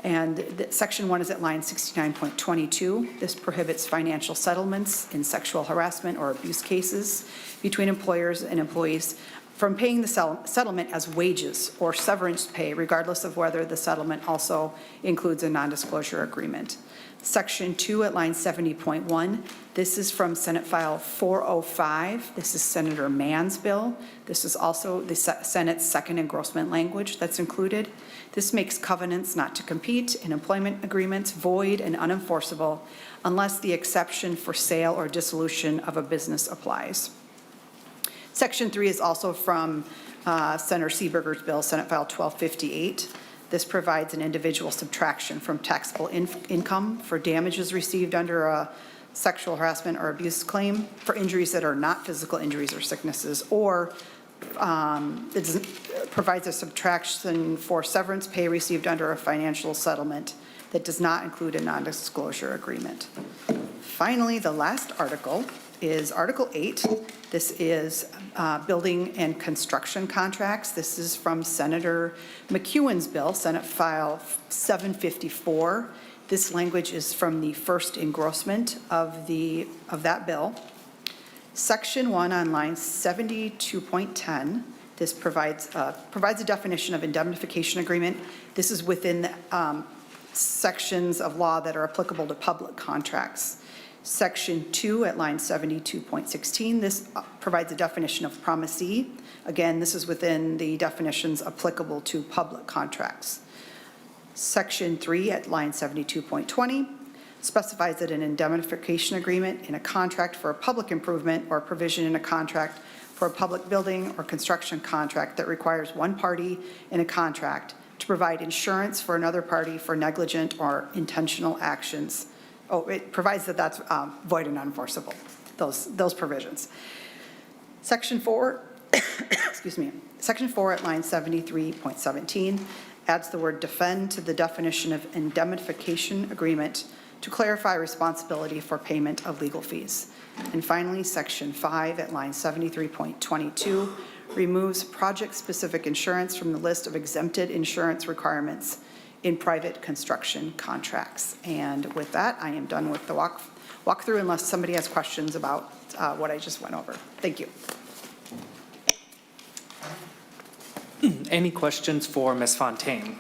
And Section 1 is at line 69.22. This prohibits financial settlements in sexual harassment or abuse cases between employers and employees from paying the settlement as wages or severance pay, regardless of whether the settlement also includes a non-disclosure agreement. Section 2 at line 70.1, this is from Senate File 405. This is Senator Mann's bill. This is also the Senate's second engrossment language that's included. This makes covenants not to compete in employment agreements void and unenforceable unless the exception for sale or dissolution of a business applies. Section 3 is also from Senator Seeberger's bill, Senate File 1258. This provides an individual subtraction from taxable income for damages received under a sexual harassment or abuse claim for injuries that are not physical injuries or sicknesses, or it provides a subtraction for severance pay received under a financial settlement that does not include a non-disclosure agreement. Finally, the last article is Article 8. This is building and construction contracts. This is from Senator McEwen's bill, Senate File 754. This language is from the first engrossment of that bill. Section 1 on line 72.10, this provides a definition of indemnification agreement. This is within the sections of law that are applicable to public contracts. Section 2 at line 72.16, this provides a definition of promisee. Again, this is within the definitions applicable to public contracts. Section 3 at line 72.20 specifies that an indemnification agreement in a contract for a public improvement or provision in a contract for a public building or construction contract that requires one party in a contract to provide insurance for another party for negligent or intentional actions. Oh, it provides that that's void and unenforceable, those provisions. Section 4, excuse me, Section 4 at line 73.17 adds the word defend to the definition of indemnification agreement to clarify responsibility for payment of legal fees. And finally, Section 5 at line 73.22 removes project-specific insurance from the list of exempted insurance requirements in private construction contracts. And with that, I am done with the walkthrough unless somebody has questions about what I just went over. Thank you. Any questions for Ms. Fontaine?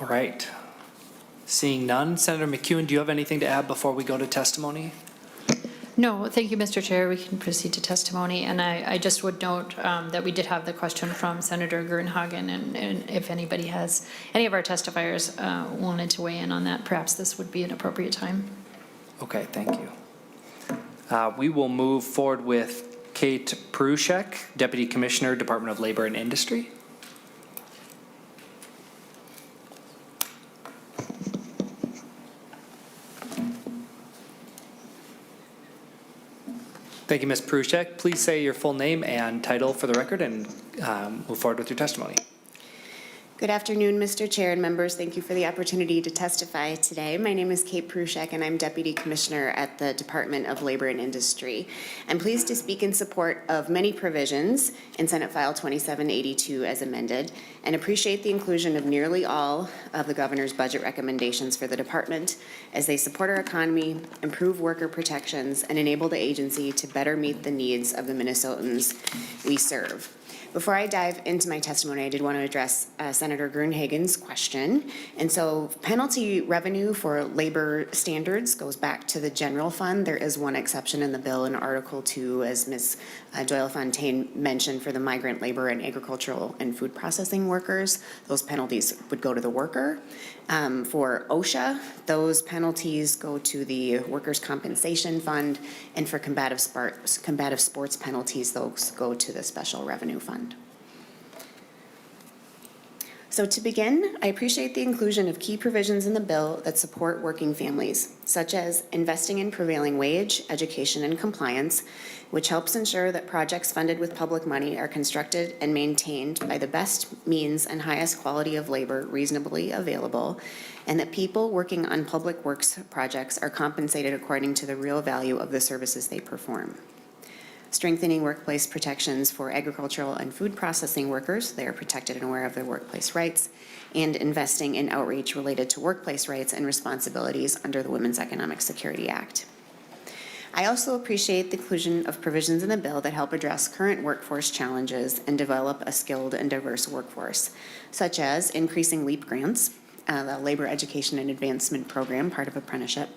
All right. Seeing none, Senator McEwen, do you have anything to add before we go to testimony? No, thank you, Mr. Chair. We can proceed to testimony. And I just would note that we did have the question from Senator Gernhagen, and if anybody has, any of our testifiers wanted to weigh in on that, perhaps this would be an appropriate time. Okay, thank you. We will move forward with Kate Prushek, Deputy Commissioner, Department of Labor and Industry. Thank you, Ms. Prushek. Please say your full name and title for the record and move forward with your testimony. Good afternoon, Mr. Chair and members. Thank you for the opportunity to testify today. My name is Kate Prushek, and I'm Deputy Commissioner at the Department of Labor and Industry. I'm pleased to speak in support of many provisions in Senate File 2782 as amended, and appreciate the inclusion of nearly all of the governor's budget recommendations for the department as they support our economy, improve worker protections, and enable the agency to better meet the needs of the Minnesotans we serve. Before I dive into my testimony, I did want to address Senator Gruenhagen's question. And so penalty revenue for labor standards goes back to the general fund. There is one exception in the bill in Article 2, as Ms. Doyle-Fontaine mentioned, for the migrant labor and agricultural and food processing workers. Those penalties would go to the worker. For OSHA, those penalties go to the Workers' Compensation Fund, and for combative sports penalties, those go to the Special Revenue Fund. So to begin, I appreciate the inclusion of key provisions in the bill that support working families, such as investing in prevailing wage, education, and compliance, which helps ensure that projects funded with public money are constructed and maintained by the best means and highest quality of labor reasonably available, and that people working on public works projects are compensated according to the real value of the services they perform. Strengthening workplace protections for agricultural and food processing workers, they are protected and aware of their workplace rights, and investing in outreach related to workplace rights and responsibilities under the Women's Economic Security Act. I also appreciate the inclusion of provisions in the bill that help address current workforce challenges and develop a skilled and diverse workforce, such as increasing LEAP grants, the Labor Education and Advancement Program, part of apprenticeship,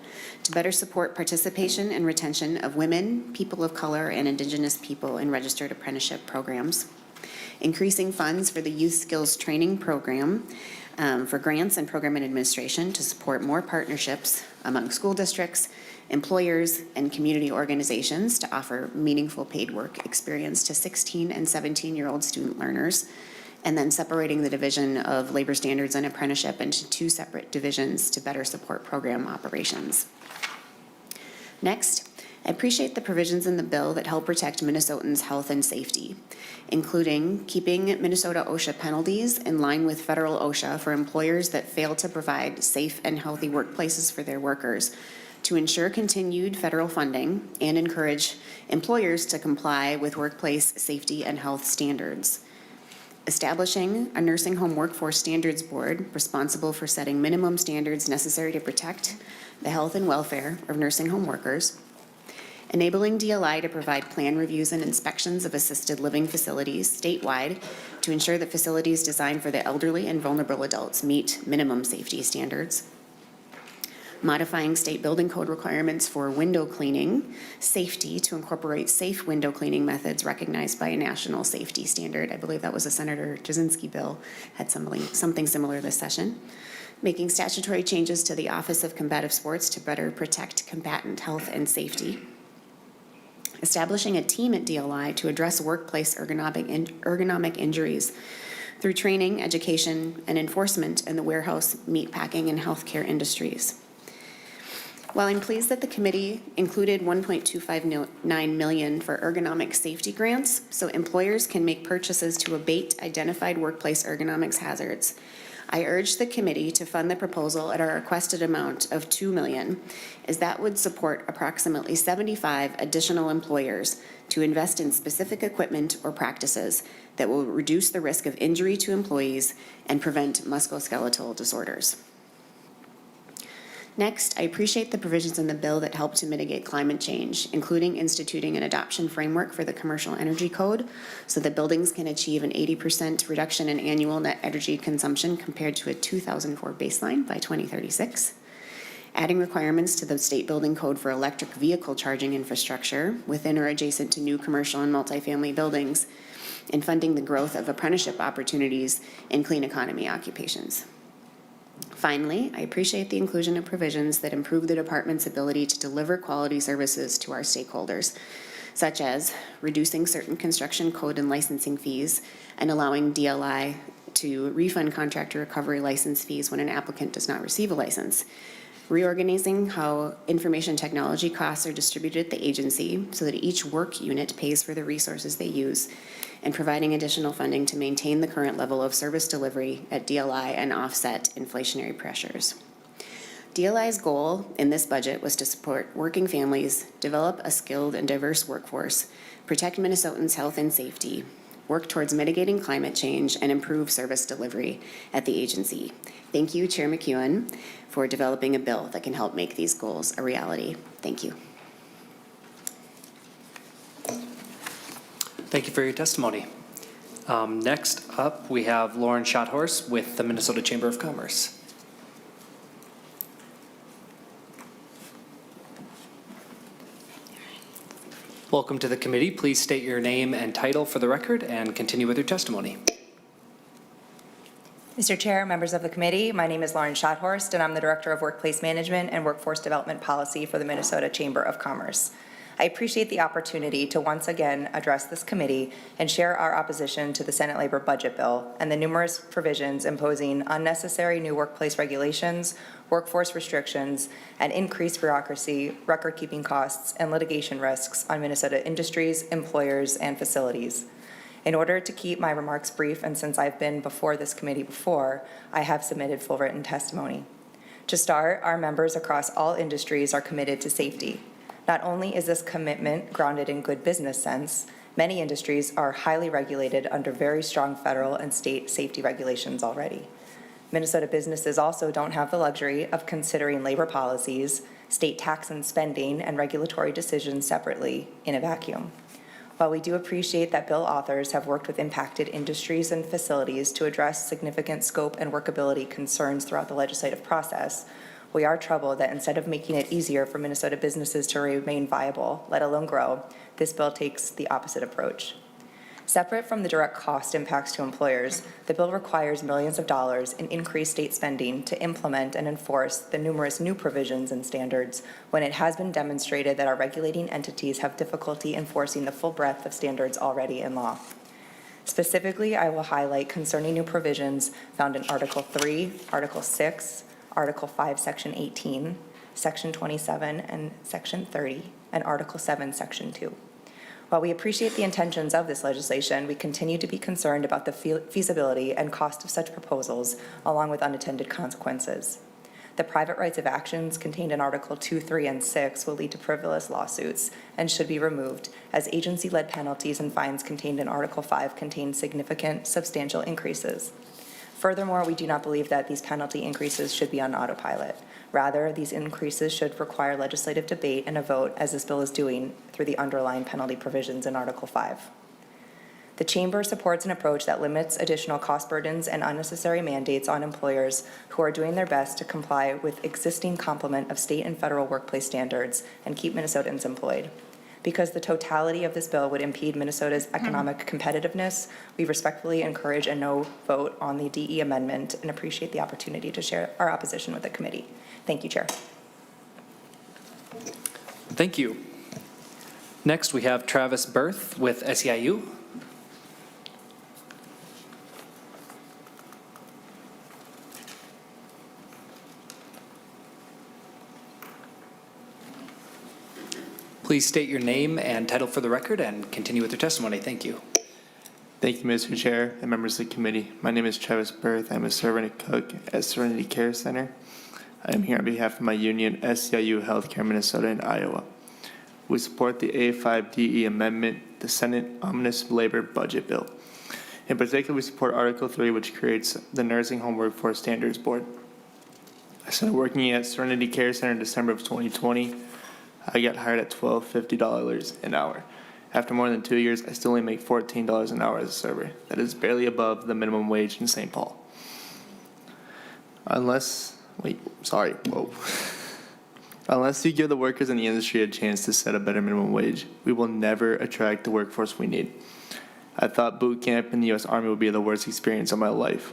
to better support participation and retention of women, people of color, and Indigenous people in registered apprenticeship programs. Increasing funds for the Youth Skills Training Program for grants and program administration to support more partnerships among school districts, employers, and community organizations to offer meaningful paid work experience to 16 and 17-year-old student learners, and then separating the division of labor standards and apprenticeship into two separate divisions to better support program operations. Next, I appreciate the provisions in the bill that help protect Minnesotans' health and safety, including keeping Minnesota OSHA penalties in line with federal OSHA for employers that fail to provide safe and healthy workplaces for their workers, to ensure continued federal funding and encourage employers to comply with workplace safety and health standards. Establishing a nursing home workforce standards board responsible for setting minimum standards necessary to protect the health and welfare of nursing home workers. Enabling DLI to provide plan reviews and inspections of assisted living facilities statewide to ensure that facilities designed for the elderly and vulnerable adults meet minimum safety standards. Modifying state building code requirements for window cleaning safety to incorporate safe window cleaning methods recognized by a national safety standard. I believe that was a Senator Jasinski bill, had something similar this session. Making statutory changes to the Office of Combative Sports to better protect combatant health and safety. Establishing a team at DLI to address workplace ergonomic injuries through training, education, and enforcement in the warehouse, meatpacking, and healthcare industries. While I'm pleased that the committee included $1.259 million for ergonomic safety grants so employers can make purchases to abate identified workplace ergonomics hazards, I urge the committee to fund the proposal at our requested amount of $2 million, as that would support approximately 75 additional employers to invest in specific equipment or practices that will reduce the risk of injury to employees and prevent musculoskeletal disorders. Next, I appreciate the provisions in the bill that help to mitigate climate change, including instituting an adoption framework for the Commercial Energy Code so that buildings can achieve an 80% reduction in annual net energy consumption compared to a 2004 baseline by 2036. Adding requirements to the state building code for electric vehicle charging infrastructure within or adjacent to new commercial and multifamily buildings, and funding the growth of apprenticeship opportunities in clean economy occupations. Finally, I appreciate the inclusion of provisions that improve the department's ability to deliver quality services to our stakeholders, such as reducing certain construction code and licensing fees and allowing DLI to refund contractor recovery license fees when an applicant does not receive a license, reorganizing how information technology costs are distributed at the agency so that each work unit pays for the resources they use, and providing additional funding to maintain the current level of service delivery at DLI and offset inflationary pressures. DLI's goal in this budget was to support working families, develop a skilled and diverse workforce, protect Minnesotans' health and safety, work towards mitigating climate change, and improve service delivery at the agency. Thank you, Chair McEwen, for developing a bill that can help make these goals a reality. Thank you. Thank you for your testimony. Next up, we have Lauren Schothorst with the Minnesota Chamber of Commerce. Welcome to the committee. Please state your name and title for the record and continue with your testimony. Mr. Chair, members of the committee, my name is Lauren Schothorst, and I'm the Director of Workplace Management and Workforce Development Policy for the Minnesota Chamber of Commerce. I appreciate the opportunity to once again address this committee and share our opposition to the Senate Labor Budget Bill and the numerous provisions imposing unnecessary new workplace regulations, workforce restrictions, and increased bureaucracy, record-keeping costs, and litigation risks on Minnesota industries, employers, and facilities. In order to keep my remarks brief, and since I've been before this committee before, I have submitted full written testimony. To start, our members across all industries are committed to safety. Not only is this commitment grounded in good business sense, many industries are highly regulated under very strong federal and state safety regulations already. Minnesota businesses also don't have the luxury of considering labor policies, state tax and spending, and regulatory decisions separately in a vacuum. While we do appreciate that bill authors have worked with impacted industries and facilities to address significant scope and workability concerns throughout the legislative process, we are troubled that instead of making it easier for Minnesota businesses to remain viable, let alone grow, this bill takes the opposite approach. Separate from the direct cost impacts to employers, the bill requires millions of dollars in increased state spending to implement and enforce the numerous new provisions and standards when it has been demonstrated that our regulating entities have difficulty enforcing the full breadth of standards already in law. Specifically, I will highlight concerning new provisions found in Article 3, Article 6, Article 5, Section 18, Section 27, and Section 30, and Article 7, Section 2. While we appreciate the intentions of this legislation, we continue to be concerned about the feasibility and cost of such proposals, along with unintended consequences. The private rights of actions contained in Article 2, 3, and 6 will lead to frivolous lawsuits and should be removed, as agency-led penalties and fines contained in Article 5 contain significant, substantial increases. Furthermore, we do not believe that these penalty increases should be on autopilot. Rather, these increases should require legislative debate and a vote, as this bill is doing through the underlying penalty provisions in Article 5. The Chamber supports an approach that limits additional cost burdens and unnecessary mandates on employers who are doing their best to comply with existing complement of state and federal workplace standards and keep Minnesotans employed. Because the totality of this bill would impede Minnesota's economic competitiveness, we respectfully encourage a no vote on the DE amendment and appreciate the opportunity to share our opposition with the committee. Thank you, Chair. Thank you. Next, we have Travis Berth with SEIU. Please state your name and title for the record and continue with your testimony. Thank you. Thank you, Mr. Chair and members of the committee. My name is Travis Berth. I'm a servant cook at Serenity Care Center. I am here on behalf of my union, SEIU Healthcare Minnesota in Iowa. We support the A5DE amendment, the Senate Omnibus Labor Budget Bill. In particular, we support Article 3, which creates the Nursing Home Workforce Standards Board. I started working at Serenity Care Center in December of 2020. I got hired at $12.50 an hour. After more than 2 years, I still only make $14 an hour as a server. That is barely above the minimum wage in St. Paul. Unless you give the workers in the industry a chance to set a better minimum wage, we will never attract the workforce we need. I thought boot camp in the U.S. Army would be the worst experience of my life.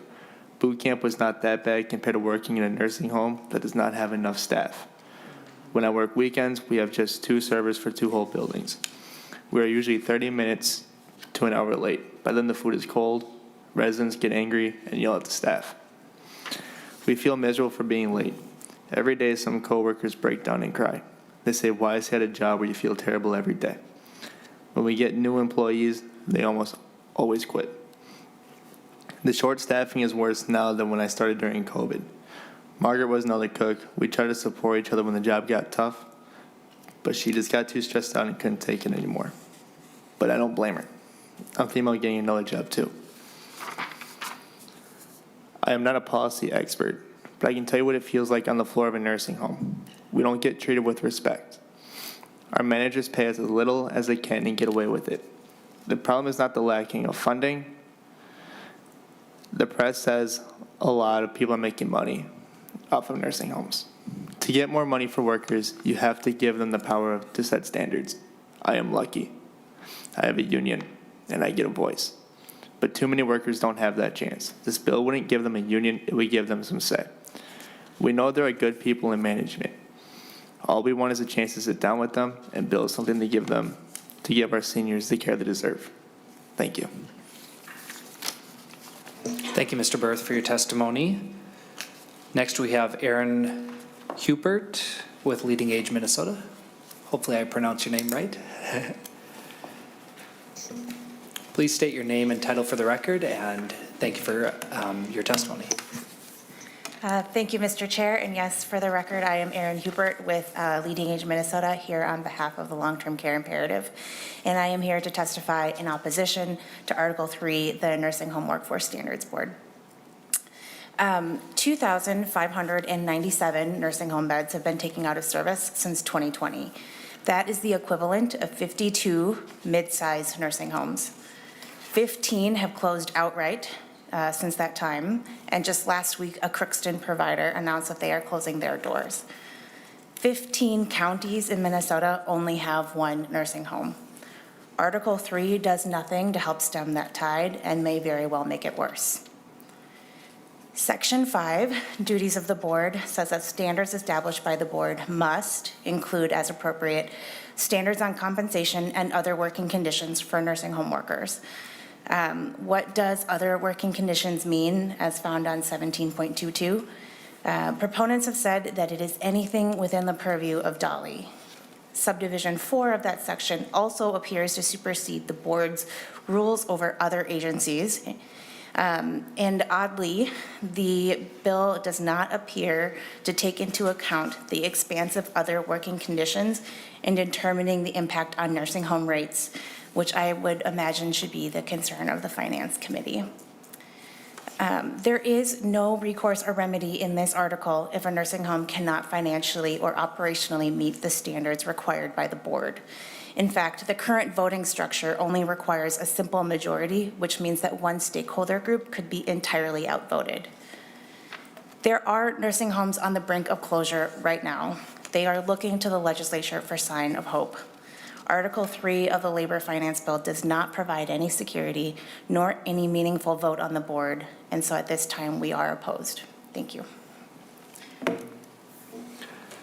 Boot camp was not that bad compared to working in a nursing home that does not have enough staff. When I work weekends, we have just 2 servers for 2 whole buildings. We are usually 30 minutes to an hour late. By then the food is cold, residents get angry and yell at the staff. We feel miserable for being late. Every day, some coworkers break down and cry. They say, why is he at a job where you feel terrible every day? When we get new employees, they almost always quit. The short staffing is worse now than when I started during COVID. Margaret was another cook. We tried to support each other when the job got tough, but she just got too stressed out and couldn't take it anymore. But I don't blame her. I'm thinking about getting another job too. I am not a policy expert, but I can tell you what it feels like on the floor of a nursing home. We don't get treated with respect. Our managers pay us as little as they can and get away with it. The problem is not the lacking of funding. The press says a lot of people are making money off of nursing homes. To get more money for workers, you have to give them the power to set standards. I am lucky. I have a union, and I get a voice. But too many workers don't have that chance. This bill wouldn't give them a union, it would give them some say. We know there are good people in management. All we want is a chance to sit down with them and build something to give our seniors the care they deserve. Thank you. Thank you, Mr. Berth, for your testimony. Next, we have Aaron Hubert with Leading Age Minnesota. Hopefully I pronounced your name right. Please state your name and title for the record, and thank you for your testimony. Thank you, Mr. Chair. And yes, for the record, I am Erin Hubert with Leading Age Minnesota here on behalf of the Long-Term Care Imperative. And I am here to testify in opposition to Article 3, the Nursing Home Workforce Standards Board. 2,597 nursing home beds have been taken out of service since 2020. That is the equivalent of 52 mid-sized nursing homes. 15 have closed outright since that time, and just last week, a Crookston provider announced that they are closing their doors. 15 counties in Minnesota only have one nursing home. Article 3 does nothing to help stem that tide and may very well make it worse. Section 5, duties of the board, says that standards established by the board must include, as appropriate, standards on compensation and other working conditions for nursing home workers. What does other working conditions mean, as found on 17.22? Proponents have said that it is anything within the purview of DOLI. Subdivision 4 of that section also appears to supersede the board's rules over other agencies. And oddly, the bill does not appear to take into account the expanse of other working conditions in determining the impact on nursing home rates, which I would imagine should be the concern of the Finance Committee. There is no recourse or remedy in this article if a nursing home cannot financially or operationally meet the standards required by the board. In fact, the current voting structure only requires a simple majority, which means that one stakeholder group could be entirely outvoted. There are nursing homes on the brink of closure right now. They are looking to the legislature for a sign of hope. Article 3 of the Labor Finance Bill does not provide any security nor any meaningful vote on the board, and so at this time we are opposed. Thank you.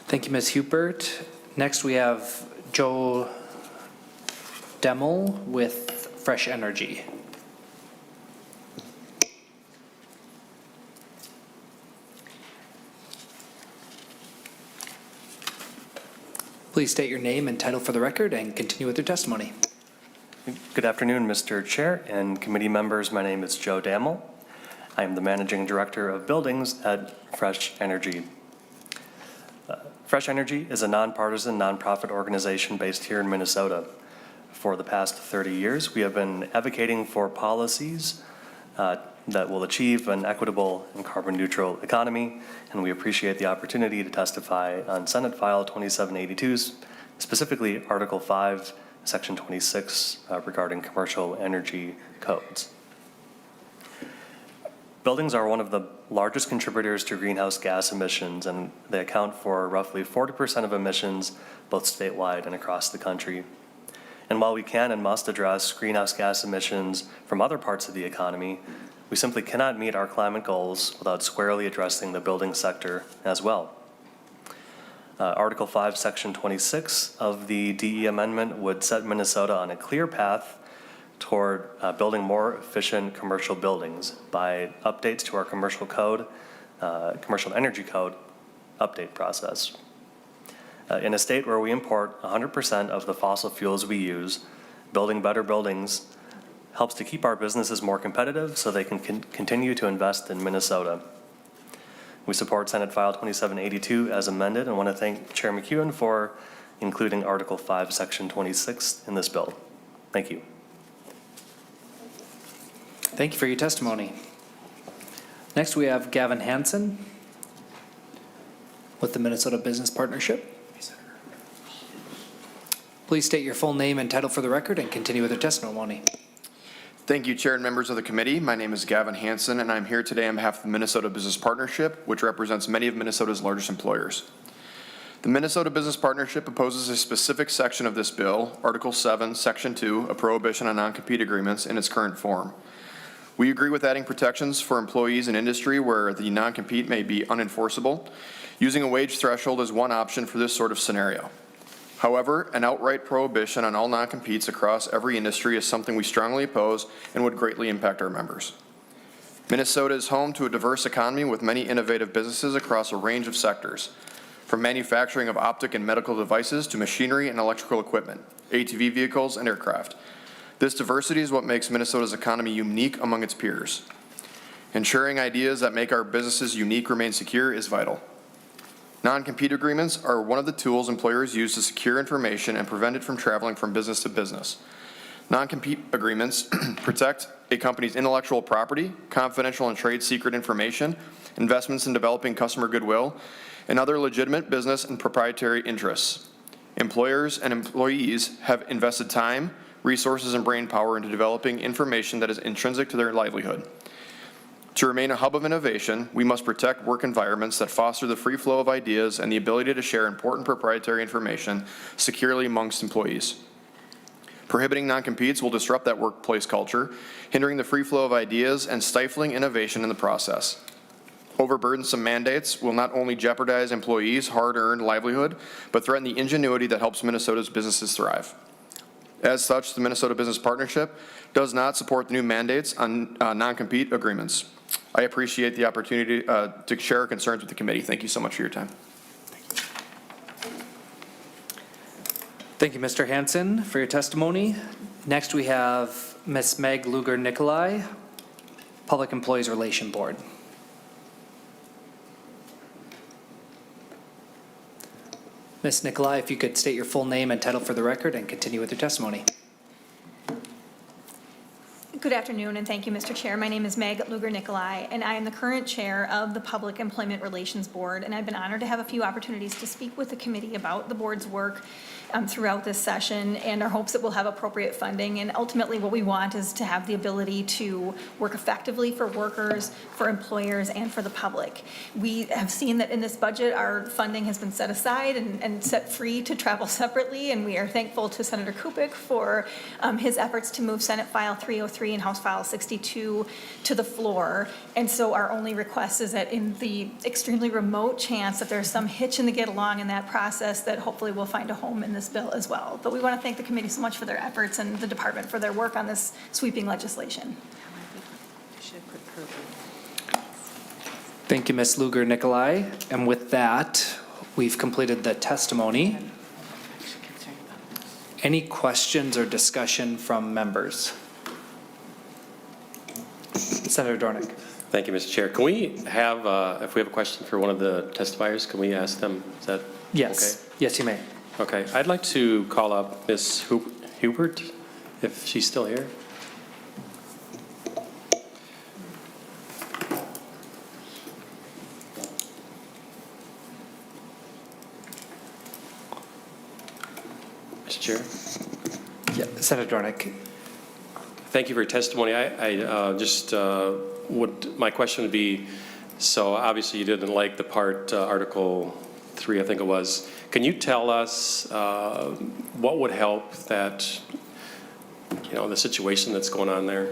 Thank you, Ms. Hubert. Next, we have Joe Demel with Fresh Energy. Please state your name and title for the record and continue with your testimony. Good afternoon, Mr. Chair and committee members. My name is Joe Damel. I am the Managing Director of Buildings at Fresh Energy. Fresh Energy is a nonpartisan, nonprofit organization based here in Minnesota. For the past 30 years, we have been advocating for policies that will achieve an equitable and carbon neutral economy, and we appreciate the opportunity to testify on Senate File 2782, specifically Article 5, Section 26, regarding commercial energy codes. Buildings are one of the largest contributors to greenhouse gas emissions, and they account for roughly 40% of emissions, both statewide and across the country. And while we can and must address greenhouse gas emissions from other parts of the economy, we simply cannot meet our climate goals without squarely addressing the building sector as well. Article 5, Section 26 of the DE amendment would set Minnesota on a clear path toward building more efficient commercial buildings by updates to our commercial code, commercial energy code, update process. In a state where we import 100% of the fossil fuels we use, building better buildings helps to keep our businesses more competitive so they can continue to invest in Minnesota. We support Senate File 2782 as amended and want to thank Chair McEwen for including Article 5, Section 26 in this bill. Thank you. Thank you for your testimony. Next, we have Gavin Hansen with the Minnesota Business Partnership. Please state your full name and title for the record and continue with your testimony. Thank you, Chair and members of the committee. My name is Gavin Hansen, and I'm here today on behalf of the Minnesota Business Partnership, which represents many of Minnesota's largest employers. The Minnesota Business Partnership opposes a specific section of this bill, Article 7, Section 2, a prohibition on non-compete agreements in its current form. We agree with adding protections for employees in industry where the non-compete may be unenforceable. Using a wage threshold is one option for this sort of scenario. However, an outright prohibition on all non-competes across every industry is something we strongly oppose and would greatly impact our members. Minnesota is home to a diverse economy with many innovative businesses across a range of sectors, from manufacturing of optic and medical devices to machinery and electrical equipment, ATV vehicles, and aircraft. This diversity is what makes Minnesota's economy unique among its peers. Ensuring ideas that make our businesses unique remain secure is vital. Non-compete agreements are one of the tools employers use to secure information and prevent it from traveling from business to business. Non-compete agreements protect a company's intellectual property, confidential and trade secret information, investments in developing customer goodwill, and other legitimate business and proprietary interests. Employers and employees have invested time, resources, and brain power into developing information that is intrinsic to their livelihood. To remain a hub of innovation, we must protect work environments that foster the free flow of ideas and the ability to share important proprietary information securely amongst employees. Prohibiting non-competes will disrupt that workplace culture, hindering the free flow of ideas and stifling innovation in the process. Overburdensome mandates will not only jeopardize employees' hard-earned livelihood, but threaten the ingenuity that helps Minnesota's businesses thrive. As such, the Minnesota Business Partnership does not support the new mandates on non-compete agreements. I appreciate the opportunity to share our concerns with the committee. Thank you so much for your time. Thank you, Mr. Hansen, for your testimony. Next, we have Ms. Meg Luger-Nicolai, Public Employees Relation Board. Ms. Nicolai, if you could state your full name and title for the record and continue with your testimony. Good afternoon, and thank you, Mr. Chair. My name is Meg Luger-Nicolai, and I am the current chair of the Public Employment Relations Board, and I've been honored to have a few opportunities to speak with the committee about the board's work throughout this session and our hopes that we'll have appropriate funding. And ultimately, what we want is to have the ability to work effectively for workers, for employers, and for the public. We have seen that in this budget, our funding has been set aside and set free to travel separately, and we are thankful to Senator Kupik for his efforts to move Senate File 303 and House File 62 to the floor. And so our only request is that in the extremely remote chance that there's some hitch in the get along in that process, that hopefully we'll find a home in this bill as well. But we want to thank the committee so much for their efforts and the department for their work on this sweeping legislation. Thank you, Ms. Luger-Nicolai. And with that, we've completed the testimony. Any questions or discussion from members? Senator Dornick. Thank you, Mr. Chair. Can we have, if we have a question for one of the testifiers, can we ask them? Is that Yes. okay? Yes, you may. Okay. I'd like to call up Ms. Hubert, if she's still here. Mr. Chair. Yeah, Senator Dornick. Thank you for your testimony. I just my question would be, so obviously you didn't like the part, Article 3, I think it was. Can you tell us what would help that, the situation that's going on there?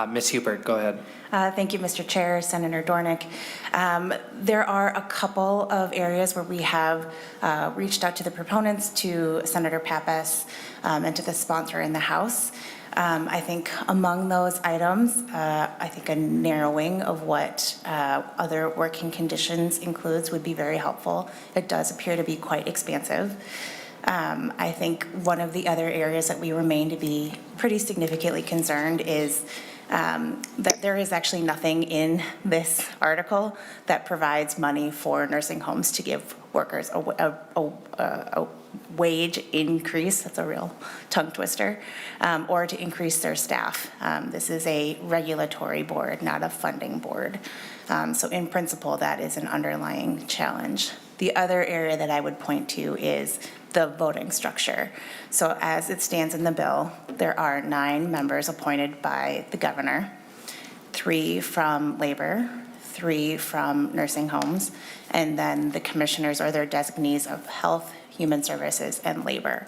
Ms. Hubert, go ahead. Thank you, Mr. Chair, Senator Dornick. There are a couple of areas where we have reached out to the proponents, to Senator Pappas, and to the sponsor in the House. I think among those items, I think a narrowing of what other working conditions includes would be very helpful. It does appear to be quite expansive. I think one of the other areas that we remain to be pretty significantly concerned is that there is actually nothing in this article that provides money for nursing homes to give workers a wage increase, that's a real tongue twister, or to increase their staff. This is a regulatory board, not a funding board. So in principle, that is an underlying challenge. The other area that I would point to is the voting structure. So as it stands in the bill, there are 9 members appointed by the governor, 3 from labor, 3 from nursing homes, and then the commissioners or their designees of health, human services, and labor.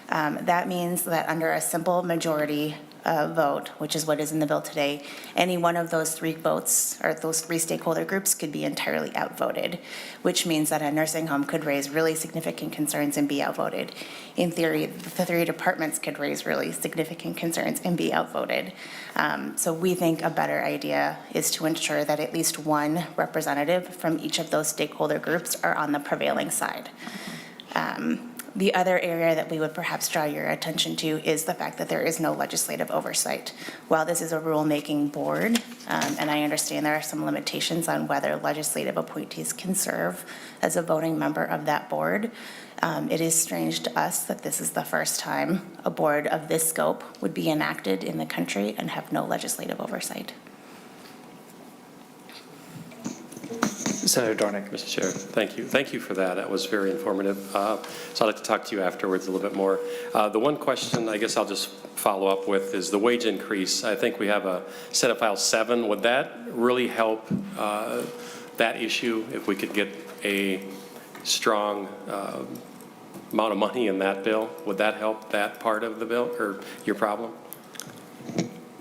That means that under a simple majority vote, which is what is in the bill today, any one of those 3 votes or those 3 stakeholder groups could be entirely outvoted, which means that a nursing home could raise really significant concerns and be outvoted. In theory, the 3 departments could raise really significant concerns and be outvoted. So we think a better idea is to ensure that at least 1 representative from each of those stakeholder groups are on the prevailing side. The other area that we would perhaps draw your attention to is the fact that there is no legislative oversight. While this is a rulemaking board, and I understand there are some limitations on whether legislative appointees can serve as a voting member of that board, it is strange to us that this is the first time a board of this scope would be enacted in the country and have no legislative oversight. Senator Dornick. Mr. Chair, thank you. Thank you for that. That was very informative. So I'd like to talk to you afterwards a little bit more. The one question I guess I'll just follow up with is the wage increase. I think we have a Senate File 7. Would that really help that issue if we could get a strong amount of money in that bill? Would that help that part of the bill or your problem?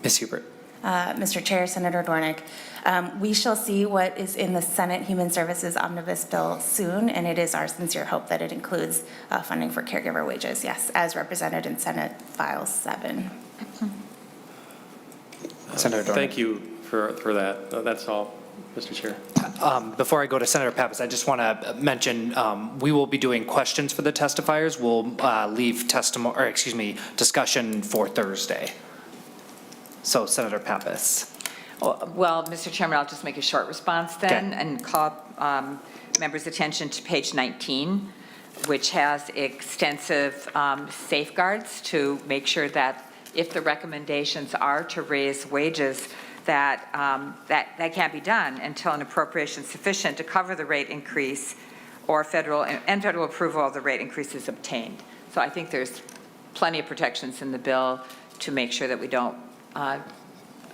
Ms. Hubert. Mr. Chair, Senator Dornick, we shall see what is in the Senate Human Services Omnibus Bill soon, and it is our sincere hope that it includes funding for caregiver wages, yes, as represented in Senate File 7. Senator Dornick. Thank you for that. That's all, Mr. Chair. Before I go to Senator Pappas, I just want to mention we will be doing questions for the testifiers. We'll leave discussion for Thursday. So, Senator Pappas. Well, Mr. Chairman, I'll just make a short response then and call members' attention to page 19, which has extensive safeguards to make sure that if the recommendations are to raise wages, that can't be done until an appropriation sufficient to cover the rate increase or federal approval of the rate increase is obtained. So I think there's plenty of protections in the bill to make sure that we don't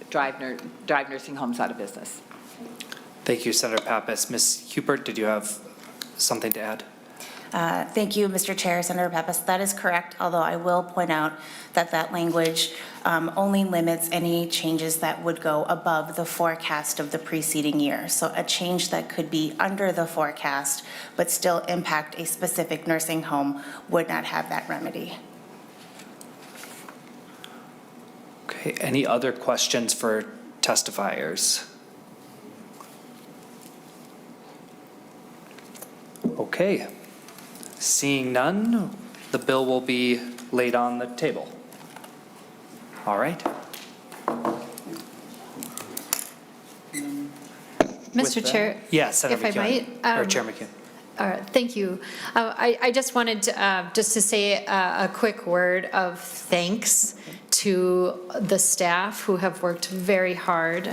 drive nursing homes out of business. Thank you, Senator Pappas. Ms. Hubert, did you have something to add? Thank you, Mr. Chair, Senator Pappas. That is correct, although I will point out that that language only limits any changes that would go above the forecast of the preceding year. So a change that could be under the forecast but still impact a specific nursing home would not have that remedy. Okay, any other questions for testifiers? Okay, seeing none, the bill will be laid on the table. All right. Mr. Chair. Yes, Senator if I McEwen, might, or Chair McEwen. Thank you. I just wanted just to say a quick word of thanks to the staff who have worked very hard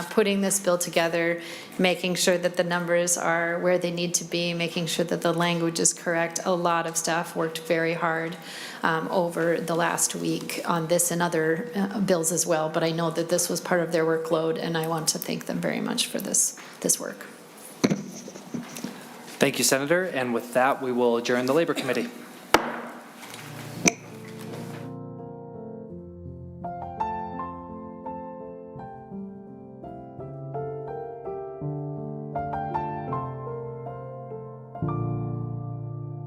putting this bill together, making sure that the numbers are where they need to be, making sure that the language is correct. A lot of staff worked very hard over the last week on this and other bills as well, but I know that this was part of their workload, and I want to thank them very much for this work. Thank you, Senator. And with that, we will adjourn the Labor Committee.